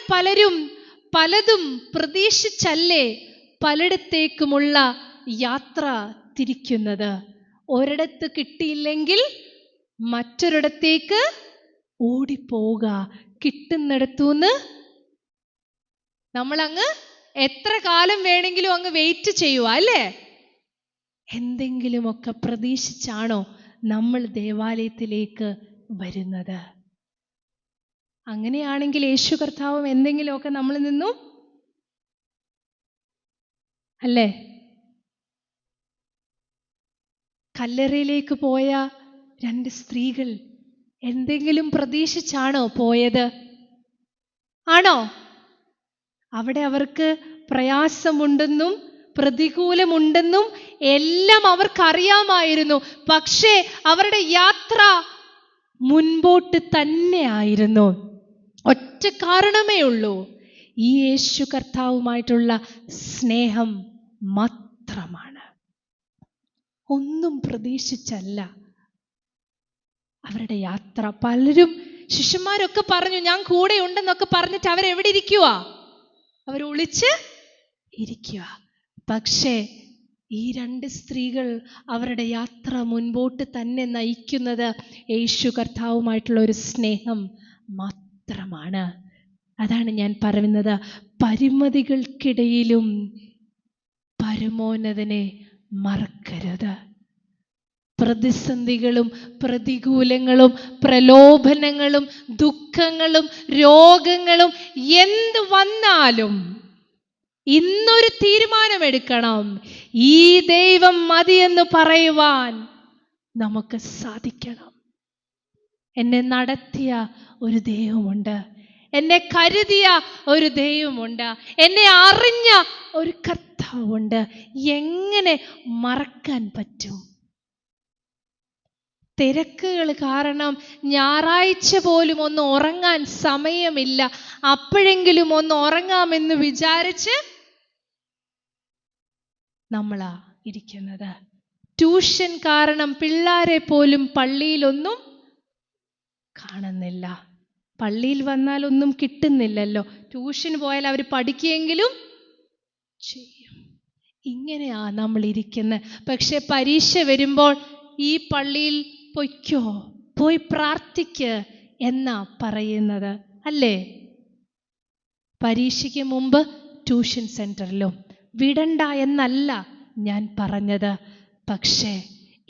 പലതും പ്രതീക്ഷിച്ചല്ലേ പലയിടത്തേക്കുമുള്ള യാത്ര തിരിക്കുന്നത്. ഒരിടത്ത് കിട്ടിയില്ലെങ്കിൽ മറ്റൊരിടത്തേക്ക് ഓടിപ്പോവുക. കിട്ടുന്നിടത്തുനിന്ന് നമ്മളങ്ങ് എത്ര കാലം വേണമെങ്കിലും അങ്ങ് വെയിറ്റ് ചെയ്യുക അല്ലേ? എന്തെങ്കിലുമൊക്കെ പ്രതീക്ഷിച്ചാണോ നമ്മൾ ദേവാലയത്തിലേക്ക് വരുന്നത്? അങ്ങനെയാണെങ്കിൽ യേശു കർത്താവും എന്തെങ്കിലുമൊക്കെ നമ്മളിൽ നിന്നും അല്ലേ? കല്ലറയിലേക്ക് പോയ 2 സ്ത്രീകൾ എന്തെങ്കിലും പ്രതീക്ഷിച്ചാണോ പോയത്? ആണോ? അവിടെ അവർക്ക് പ്രയാസമുണ്ടെന്നും പ്രതികൂലമുണ്ടെന്നും എല്ലാം അവർക്കറിയാമായിരുന്നു. പക്ഷേ അവരുടെ യാത്ര മുൻപോട്ട് തന്നെ ആയിരുന്നു. ഒറ്റ കാരണമേ ഉള്ളൂ, ഈ യേശു കർത്താവുമായിട്ടുള്ള സ്നേഹം മാത്രമാണ്. ഒന്നും പ്രതീക്ഷിച്ചല്ല അവരുടെ യാത്ര. പലരും, ശിഷ്യന്മാരൊക്കെ പറഞ്ഞു ഞാൻ കൂടെ ഉണ്ടെന്നൊക്കെ പറഞ്ഞിട്ട് അവരെവിടെ ഇരിക്കുക? അവർ ഒളിച്ച് ഇരിക്കുക. പക്ഷേ ഈ രണ്ട് സ്ത്രീകൾ അവരുടെ യാത്ര മുൻപോട്ട് തന്നെ നയിക്കുന്നത് യേശു കർത്താവുമായിട്ടുള്ള ഒരു സ്നേഹം മാത്രമാണ്. അതാണ് ഞാൻ പറയുന്നത്, പരിമിതികൾക്കിടയിലും പരമോന്നതനെ മറക്കരുത്. പ്രതിസന്ധികളും പ്രതികൂലങ്ങളും പ്രലോഭനങ്ങളും ദുഃഖങ്ങളും രോഗങ്ങളും എന്ത് വന്നാലും ഇന്നൊരു തീരുമാനമെടുക്കണം. ഈ ദൈവം മതിയെന്ന് പറയുവാൻ നമുക്ക് സാധിക്കണം. എന്നെ നടത്തിയ ഒരു ദൈവമുണ്ട്, എന്നെ കരുതിയ ഒരു ദൈവമുണ്ട്, എന്നെ അറിഞ്ഞ ഒരു കർത്താവുണ്ട്. എങ്ങനെ മറക്കാൻ പറ്റും? തിരക്കുകൾ കാരണം ഞായറാഴ്ച പോലും ഒന്ന് ഉറങ്ങാൻ സമയമില്ല. അപ്പോഴെങ്കിലും ഒന്ന് ഉറങ്ങാമെന്ന് വിചാരിച്ച് നമ്മളാ ഇരിക്കുന്നത്. ട്യൂഷൻ കാരണം പിള്ളേരെ പോലും പള്ളിയിലൊന്നും കാണുന്നില്ല. പള്ളിയിൽ വന്നാൽ ഒന്നും കിട്ടുന്നില്ലല്ലോ. ട്യൂഷന് പോയാൽ അവർ പഠിക്കുകയെങ്കിലും ചെയ്യും. ഇങ്ങനെയാ നമ്മൾ ഇരിക്കുന്നത്. പക്ഷെ പരീക്ഷ വരുമ്പോൾ ഈ പള്ളിയിൽ പൊയ്ക്കോ, പോയി പ്രാർത്ഥിക്ക് എന്നാ പറയുന്നത്, അല്ലേ? പരീക്ഷയ്ക്ക് മുമ്പ് ട്യൂഷൻ സെന്ററിലും വിടണ്ട എന്നല്ല ഞാൻ പറഞ്ഞത്. പക്ഷേ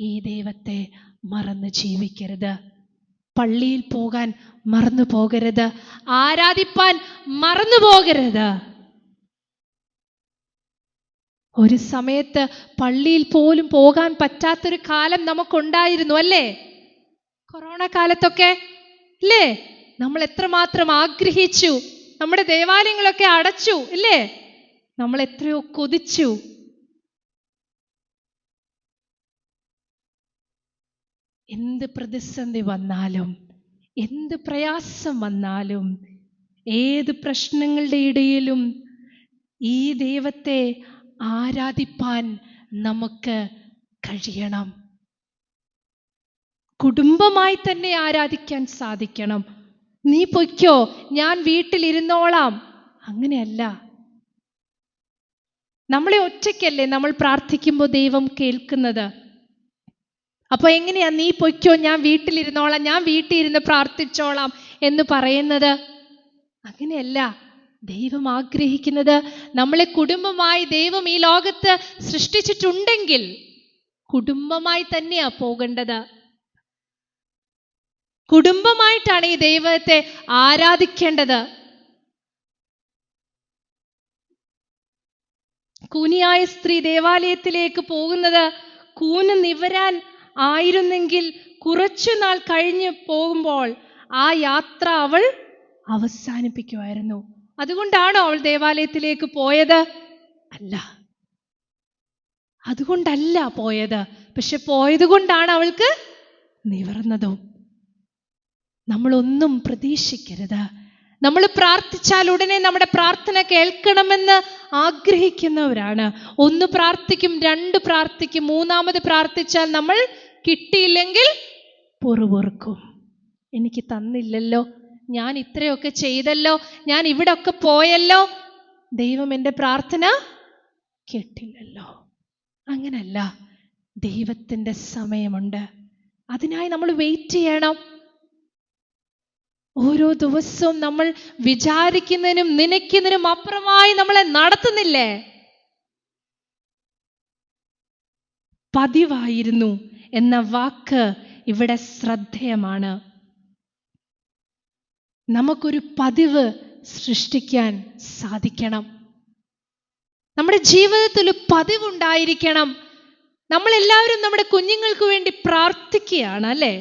ഈ ദൈവത്തെ മറന്ന് ജീവിക്കരുത്. പള്ളിയിൽ പോകാൻ മറന്നു പോകരുത്. ആരാധിപ്പാൻ മറന്നു പോകരുത്. ഒരു സമയത്ത് പള്ളിയിൽ പോലും പോകാൻ പറ്റാത്തൊരു കാലം നമുക്കുണ്ടായിരുന്നു, അല്ലേ? കൊറോണ കാലത്തൊക്കെ ഇല്ലേ? നമ്മൾ എത്രമാത്രം ആഗ്രഹിച്ചു. നമ്മുടെ ദേവാലയങ്ങളൊക്കെ അടച്ചു, ഇല്ലേ? നമ്മൾ എത്രയോ കൊതിച്ചു. എന്ത് പ്രതിസന്ധി വന്നാലും, എന്ത് പ്രയാസം വന്നാലും, ഏത് പ്രശ്നങ്ങളുടെ ഇടയിലും ഈ ദൈവത്തെ ആരാധിപ്പാൻ നമുക്ക് കഴിയണം. കുടുംബമായി തന്നെ ആരാധിക്കാൻ സാധിക്കണം. നീ പൊയ്ക്കോ, ഞാൻ വീട്ടിലിരുന്നോളാം, അങ്ങനെയല്ല. നമ്മളെ ഒറ്റയ്ക്കല്ലേ നമ്മൾ പ്രാർത്ഥിക്കുമ്പോൾ ദൈവം കേൾക്കുന്നത്. അപ്പൊ എങ്ങനെയാ നീ പൊയ്ക്കോ, ഞാൻ വീട്ടിലിരുന്നോളാം, ഞാൻ വീട്ടിൽ ഇരുന്ന് പ്രാർത്ഥിച്ചോളാം എന്ന് പറയുന്നത്? അങ്ങനെയല്ല. ദൈവം ആഗ്രഹിക്കുന്നത്, നമ്മളെ കുടുംബമായി ദൈവം ഈ ലോകത്ത് സൃഷ്ടിച്ചിട്ടുണ്ടെങ്കിൽ കുടുംബമായി തന്നെയാ പോകേണ്ടത്. കുടുംബമായിട്ടാണ് ഈ ദൈവത്തെ ആരാധിക്കേണ്ടത്. കൂനിയായ സ്ത്രീ ദേവാലയത്തിലേക്ക് പോകുന്നത് കൂന് നിവരാൻ ആയിരുന്നെങ്കിൽ കുറച്ചു നാൾ കഴിഞ്ഞ് പോകുമ്പോൾ ആ യാത്ര അവൾ അവസാനിപ്പിക്കുമായിരുന്നു. അതുകൊണ്ടാണോ അവൾ ദേവാലയത്തിലേക്ക് പോയത്? അല്ല, അതുകൊണ്ടല്ല പോയത്. പക്ഷെ പോയത് കൊണ്ടാണ് അവൾക്ക് നിവർന്നതും. നമ്മളൊന്നും പ്രതീക്ഷിക്കരുത്. നമ്മൾ പ്രാർത്ഥിച്ചാൽ ഉടനെ നമ്മുടെ പ്രാർത്ഥന കേൾക്കണമെന്ന് ആഗ്രഹിക്കുന്നവരാണ്. ഒന്ന് പ്രാർത്ഥിക്കും, രണ്ട് പ്രാർത്ഥിക്കും, മൂന്നാമത് പ്രാർത്ഥിച്ചാൽ നമ്മൾ കിട്ടിയില്ലെങ്കിൽ പൊറുപൊറുക്കും. എനിക്ക് തന്നില്ലല്ലോ, ഞാൻ ഇത്രയൊക്കെ ചെയ്തല്ലോ, ഞാൻ ഇവിടെ ഒക്കെ പോയല്ലോ, ദൈവം എൻ്റെ പ്രാർത്ഥന കേട്ടില്ലല്ലോ. അങ്ങനല്ല. ദൈവത്തിൻ്റെ സമയമുണ്ട്. അതിനായി നമ്മൾ വെയിറ്റ് ചെയ്യണം. ഓരോ ദിവസവും നമ്മൾ വിചാരിക്കുന്നതിനും നനയ്ക്കുന്നതിനും അപ്പുറമായി നമ്മളെ നടത്തുന്നില്ലേ? പതിവായിരുന്നു എന്ന വാക്ക് ഇവിടെ ശ്രദ്ധേയമാണ്. നമുക്കൊരു പതിവ് സൃഷ്ടിക്കാൻ സാധിക്കണം. നമ്മുടെ ജീവിതത്തിൽ പതിവുണ്ടായിരിക്കണം. നമ്മളെല്ലാവരും നമ്മുടെ കുഞ്ഞുങ്ങൾക്ക് വേണ്ടി പ്രാർത്ഥിക്കുകയാണ്, അല്ലേ?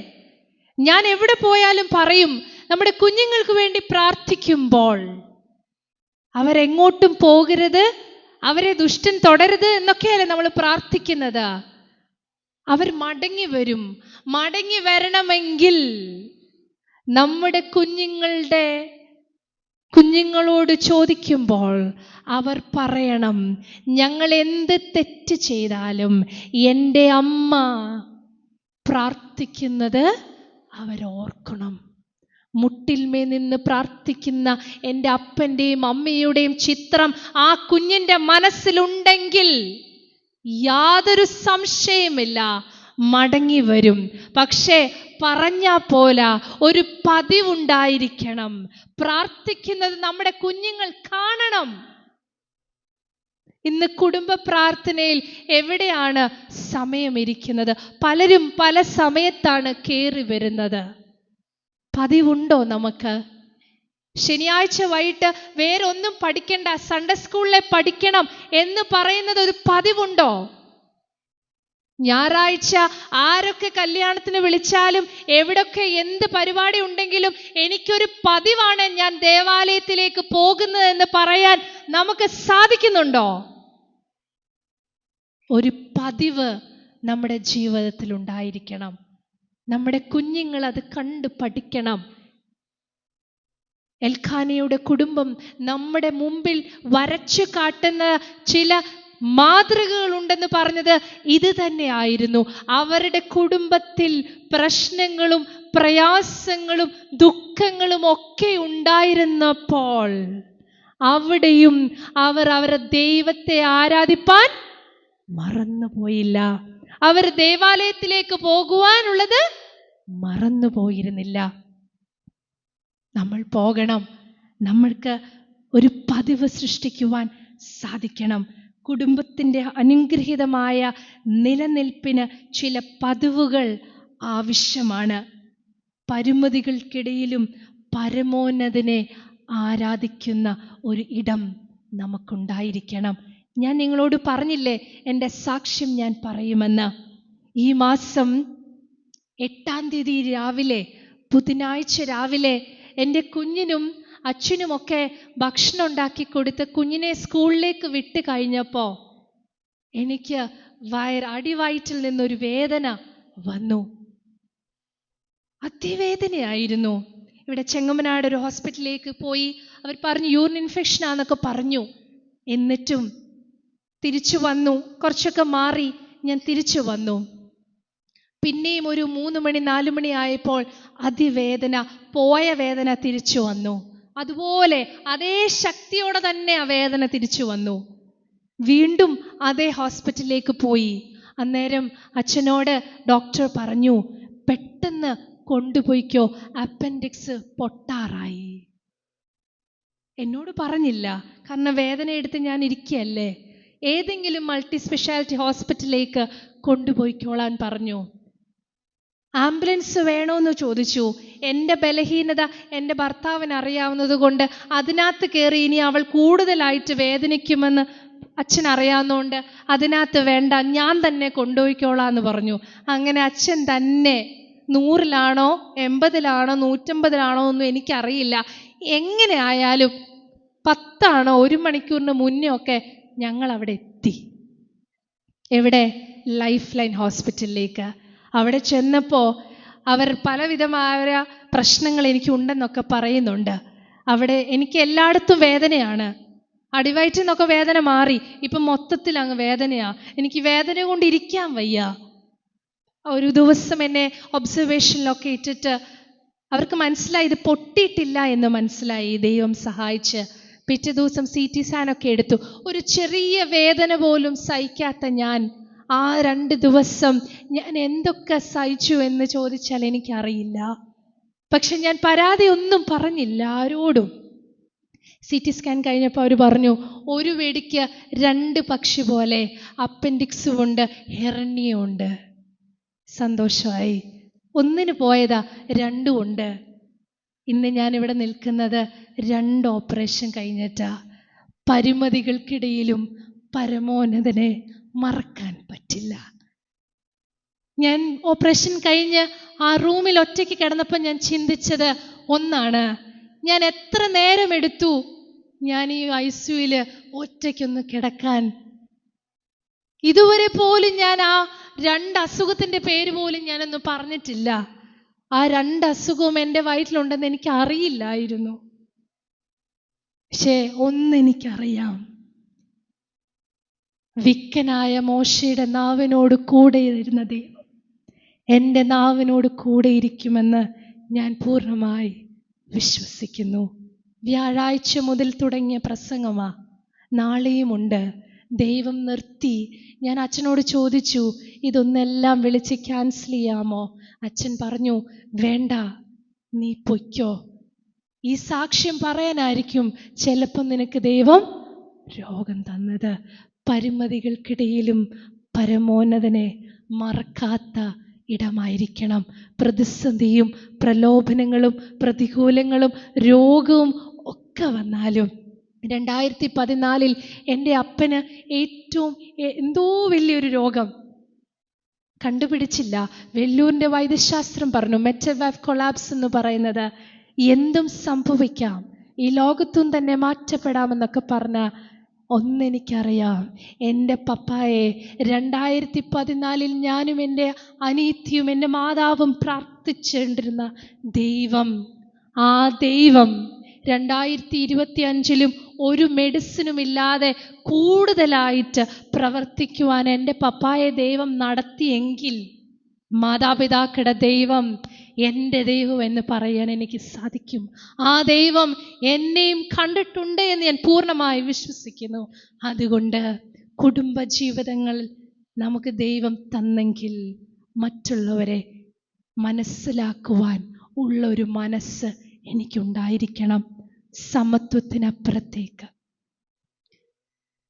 ഞാൻ എവിടെ പോയാലും പറയും, നമ്മുടെ കുഞ്ഞുങ്ങൾക്ക് വേണ്ടി പ്രാർത്ഥിക്കുമ്പോൾ അവരെങ്ങോട്ടും പോകരുത്, അവരെ ദുഷ്ടൻ തൊടരുത് എന്നൊക്കെയല്ലേ നമ്മൾ പ്രാർത്ഥിക്കുന്നത്. അവർ മടങ്ങി വരും. മടങ്ങി വരണമെങ്കിൽ നമ്മുടെ കുഞ്ഞുങ്ങളോട് ചോദിക്കുമ്പോൾ അവർ പറയണം, ഞങ്ങൾ എന്ത് തെറ്റ് ചെയ്താലും എൻ്റെ അമ്മ പ്രാർത്ഥിക്കുന്നത് അവരോർക്കണം. മുട്ടിൽമേ നിന്ന് പ്രാർത്ഥിക്കുന്ന എൻ്റെ അപ്പൻ്റെയും അമ്മയുടെയും ചിത്രം ആ കുഞ്ഞിൻ്റെ മനസ്സിലുണ്ടെങ്കിൽ യാതൊരു സംശയമില്ല, മടങ്ങി വരും. പക്ഷേ പറഞ്ഞാ പോരാ, ഒരു പതിവുണ്ടായിരിക്കണം. പ്രാർത്ഥിക്കുന്നത് നമ്മുടെ കുഞ്ഞുങ്ങൾ കാണണം. ഇന്ന് കുടുംബ പ്രാർത്ഥനയിൽ എവിടെയാണ് സമയമിരിക്കുന്നത്? പലരും പല സമയത്താണ് കയറി വരുന്നത്. പതിവുണ്ടോ നമുക്ക്? ശനിയാഴ്ച വൈകിട്ട് വേറെ ഒന്നും പഠിക്കണ്ട, സൺഡേ സ്കൂളിലെ പഠിക്കണം എന്ന് പറയുന്നത് ഒരു പതിവുണ്ടോ? ഞായറാഴ്ച ആരൊക്കെ കല്യാണത്തിന് വിളിച്ചാലും എവിടൊക്കെ എന്ത് പരിപാടി ഉണ്ടെങ്കിലും എനിക്കൊരു പതിവാണ് ഞാൻ ദേവാലയത്തിലേക്ക് പോകുന്നത് എന്ന് പറയാൻ നമുക്ക് സാധിക്കുന്നുണ്ടോ? ഒരു പതിവ് നമ്മുടെ ജീവിതത്തിൽ ഉണ്ടായിരിക്കണം. നമ്മുടെ കുഞ്ഞുങ്ങൾ അത് കണ്ട് പഠിക്കണം. എൽഖാനയുടെ കുടുംബം നമ്മുടെ മുമ്പിൽ വരച്ചു കാട്ടുന്ന ചില മാതൃകകൾ ഉണ്ടെന്ന് പറഞ്ഞത് ഇത് തന്നെയായിരുന്നു. അവരുടെ കുടുംബത്തിൽ പ്രശ്നങ്ങളും പ്രയാസങ്ങളും ദുഃഖങ്ങളും ഒക്കെ ഉണ്ടായിരുന്നപ്പോൾ അവിടെയും അവർ അവരുടെ ദൈവത്തെ ആരാധിപ്പാൻ മറന്നുപോയില്ല. അവർ ദേവാലയത്തിലേക്ക് പോകുവാനുള്ളത് മറന്നുപോയിരുന്നില്ല. നമ്മൾ പോകണം. നമ്മൾക്ക് ഒരു പതിവ് സൃഷ്ടിക്കുവാൻ സാധിക്കണം. കുടുംബത്തിൻ്റെ അനുഗ്രഹീതമായ നിലനിൽപ്പിന് ചില പതിവുകൾ ആവശ്യമാണ്. പരിമിതികൾക്കിടയിലും പരമോന്നതനെ ആരാധിക്കുന്ന ഒരു ഇടം നമുക്കുണ്ടായിരിക്കണം. ഞാൻ നിങ്ങളോട് പറഞ്ഞില്ലേ എൻ്റെ സാക്ഷ്യം ഞാൻ പറയുമെന്ന്. ഈ മാസം 8-ാം തീയതി രാവിലെ, ബുധനാഴ്ച രാവിലെ എൻ്റെ കുഞ്ഞിനും അച്ഛനുമൊക്കെ ഭക്ഷണം ഉണ്ടാക്കി കൊടുത്ത് കുഞ്ഞിനെ സ്കൂളിലേക്ക് വിട്ട് കഴിഞ്ഞപ്പോൾ എനിക്ക് അടിവയറ്റിൽ നിന്നൊരു വേദന വന്നു. അതിവേദനയായിരുന്നു. ഇവിടെ ചെങ്ങമനാട് ഒരു ഹോസ്പിറ്റലിലേക്ക് പോയി. അവർ പറഞ്ഞു യൂറിൻ ഇൻഫെക്ഷൻ ആണെന്നൊക്കെ പറഞ്ഞു. എന്നിട്ടും തിരിച്ചു വന്നു. കുറച്ചൊക്കെ മാറി ഞാൻ തിരിച്ചു വന്നു. പിന്നെയും ഒരു 3 മണി 4 മണി ആയപ്പോൾ അതിവേദന, പോയ വേദന തിരിച്ചു വന്നു. അതുപോലെ അതേ ശക്തിയോടെ തന്നെ ആ വേദന തിരിച്ചു വന്നു. വീണ്ടും അതേ ഹോസ്പിറ്റലിലേക്ക് പോയി. അന്നേരം അച്ഛനോട് ഡോക്ടർ പറഞ്ഞു, പെട്ടെന്ന് കൊണ്ടുപോയിക്കോ, അപ്പൻഡിക്സ് പൊട്ടാറായി. എന്നോട് പറഞ്ഞില്ല, കാരണം വേദന എടുത്ത് ഞാൻ ഇരിക്കുകയല്ലേ. ഏതെങ്കിലും മൾട്ടി സ്പെഷ്യാലിറ്റി ഹോസ്പിറ്റലിലേക്ക് കൊണ്ടുപോയിക്കോളാൻ പറഞ്ഞു. ആംബുലൻസ് വേണമെന്ന് ചോദിച്ചു. എൻ്റെ ബലഹീനത എൻ്റെ ഭർത്താവിന് അറിയാവുന്നത് കൊണ്ട് അതിനകത്ത് കയറി ഇനി അവൾ കൂടുതലായിട്ട് വേദനിക്കുമെന്ന് അച്ഛൻ അറിയാവുന്നതുകൊണ്ട് അതിനകത്ത് വേണ്ട, ഞാൻ തന്നെ കൊണ്ടുപോയിക്കോളാന്ന് പറഞ്ഞു. അങ്ങനെ അച്ഛൻ തന്നെ 100-ലാണോ 80-ലാണോ 150-ലാണോ ഒന്നും എനിക്കറിയില്ല, എങ്ങനെ ആയാലും 10 1 മണിക്കൂറിന് മുന്നേ ഒക്കെ ഞങ്ങൾ അവിടെ എത്തി. എവിടെ? ലൈഫ് ലൈൻ ഹോസ്പിറ്റലിലേക്ക്. അവിടെ ചെന്നപ്പോൾ അവർ പലവിധമായ പ്രശ്നങ്ങൾ എനിക്കുണ്ടെന്നൊക്കെ പറയുന്നുണ്ട്. അവിടെ എനിക്ക് എല്ലായിടത്തും വേദനയാണ്. അടിവയറ്റിൽ നിന്നൊക്കെ വേദന മാറി, ഇപ്പം മൊത്തത്തിൽ അങ്ങ് വേദനയാ. എനിക്ക് വേദന കൊണ്ട് ഇരിക്കാൻ വയ്യ. ഒരു ദിവസം എന്നെ ഒബ്സർവേഷനിലൊക്കെ ഇട്ടിട്ട് അവർക്ക് മനസ്സിലായി ഇത് പൊട്ടിയിട്ടില്ല എന്ന് മനസ്സിലായി. ദൈവം സഹായിച്ച് പിറ്റേ ദിവസം CT സ്കാനൊക്കെ എടുത്തു. ഒരു ചെറിയ വേദന പോലും സഹിക്കാത്ത ഞാൻ ആ 2 ദിവസം ഞാൻ എന്തൊക്കെ സഹിച്ചു എന്ന് ചോദിച്ചാൽ എനിക്കറിയില്ല. പക്ഷെ ഞാൻ പരാതി ഒന്നും പറഞ്ഞില്ല ആരോടും. CT സ്കാൻ കഴിഞ്ഞപ്പോൾ അവർ പറഞ്ഞു, ഒരു വെടിക്ക് 2 പക്ഷി പോലെ അപ്പൻഡിക്സും ഉണ്ട്, ഹെർണിയും ഉണ്ട്. സന്തോഷമായി. ഒന്നിന് പോയതാ, 2 ഉണ്ട്. ഇന്ന് ഞാനിവിടെ നിൽക്കുന്നത് 2 ഓപ്പറേഷൻ കഴിഞ്ഞിട്ടാ. പരിമിതികൾക്കിടയിലും പരമോന്നതനെ മറക്കാൻ പറ്റില്ല. ഞാൻ ഓപ്പറേഷൻ കഴിഞ്ഞ് ആ റൂമിൽ ഒറ്റയ്ക്ക് കിടന്നപ്പോൾ ഞാൻ ചിന്തിച്ചത് ഒന്നാണ്, ഞാൻ എത്ര നേരം എടുത്തു ഞാൻ ഈ ICUവിൽ ഒറ്റയ്ക്കൊന്ന് കിടക്കാൻ. ഇതുവരെ പോലും ഞാൻ ആ 2 അസുഖത്തിൻ്റെ പേര് പോലും ഞാനൊന്നും പറഞ്ഞിട്ടില്ല. ആ 2 അസുഖവും എൻ്റെ വയറ്റിലുണ്ടെന്ന് എനിക്ക് അറിയില്ലായിരുന്നു. പക്ഷേ ഒന്നെനിക്കറിയാം, വിക്കനായ മോശയുടെ നാവിനോട് കൂടെ ഇരുന്ന ദൈവം എൻ്റെ നാവിനോട് കൂടെ ഇരിക്കുമെന്ന് ഞാൻ പൂർണ്ണമായി വിശ്വസിക്കുന്നു. വ്യാഴാഴ്ച മുതൽ തുടങ്ങിയ പ്രസംഗമാ, നാളെയുമുണ്ട്. ദൈവം നിർത്തി. ഞാൻ അച്ഛനോട് ചോദിച്ചു, ഇതൊന്നെല്ലാം വിളിച്ച് ക്യാൻസൽ ചെയ്യാമോ? അച്ഛൻ പറഞ്ഞു, വേണ്ട, നീ പൊയ്ക്കോ. ഈ സാക്ഷ്യം പറയാനായിരിക്കും ചിലപ്പോൾ നിനക്ക് ദൈവം രോഗം തന്നത്. പരിമിതികൾക്കിടയിലും പരമോന്നതനെ മറക്കാത്ത ഇടമായിരിക്കണം. പ്രതിസന്ധിയും പ്രലോഭനങ്ങളും പ്രതികൂലങ്ങളും രോഗവും ഒക്കെ വന്നാലും 2014 എൻ്റെ അപ്പന് ഏറ്റവും എന്തോ വലിയൊരു രോഗം കണ്ടുപിടിച്ചില്ല. വെല്ലൂരിൻ്റെ വൈദ്യശാസ്ത്രം പറഞ്ഞു മെറ്റൽ വാൽവ് കൊളാപ്സ് എന്ന് പറയുന്നത് എന്തും സംഭവിക്കാം, ഈ ലോകത്തും തന്നെ മാറ്റപ്പെടാമെന്നൊക്കെ പറഞ്ഞ ഒന്നെനിക്കറിയാം, എൻ്റെ പപ്പായെ 2014 ഞാനും എൻ്റെ അനീത്തിയും എൻ്റെ മാതാവും പ്രാർത്ഥിച്ചുകൊണ്ടിരുന്ന ദൈവം, ആ ദൈവം 2025 ഒരു മെഡിസിനും ഇല്ലാതെ കൂടുതലായിട്ട് പ്രവർത്തിക്കുവാൻ എൻ്റെ പപ്പായെ ദൈവം നടത്തിയെങ്കിൽ, മാതാപിതാക്കളുടെ ദൈവം എൻ്റെ ദൈവം എന്ന് പറയാൻ എനിക്ക് സാധിക്കും. ആ ദൈവം എന്നെയും കണ്ടിട്ടുണ്ട് എന്ന് ഞാൻ പൂർണ്ണമായി വിശ്വസിക്കുന്നു. അതുകൊണ്ട് കുടുംബജീവിതങ്ങളിൽ നമുക്ക് ദൈവം തന്നെങ്കിൽ മറ്റുള്ളവരെ മനസ്സിലാക്കുവാൻ ഉള്ള ഒരു മനസ്സ് എനിക്കുണ്ടായിരിക്കണം. സമത്വത്തിനപ്പുറത്തേക്ക്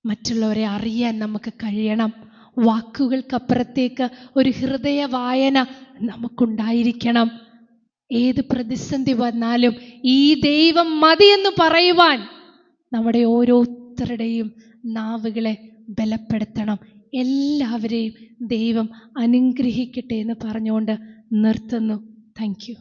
മറ്റുള്ളവരെ അറിയാൻ നമുക്ക് കഴിയണം. വാക്കുകൾക്കപ്പുറത്തേക്ക് ഒരു ഹൃദയ വായന നമുക്കുണ്ടായിരിക്കണം. ഏത് പ്രതിസന്ധി വന്നാലും ഈ ദൈവം മതിയെന്ന് പറയുവാൻ നമ്മുടെ ഓരോരുത്തരുടെയും നാവുകളെ ബലപ്പെടുത്തണം. എല്ലാവരെയും ദൈവം അനുഗ്രഹിക്കട്ടെ എന്ന് പറഞ്ഞുകൊണ്ട് നിർത്തുന്നു. Thank you.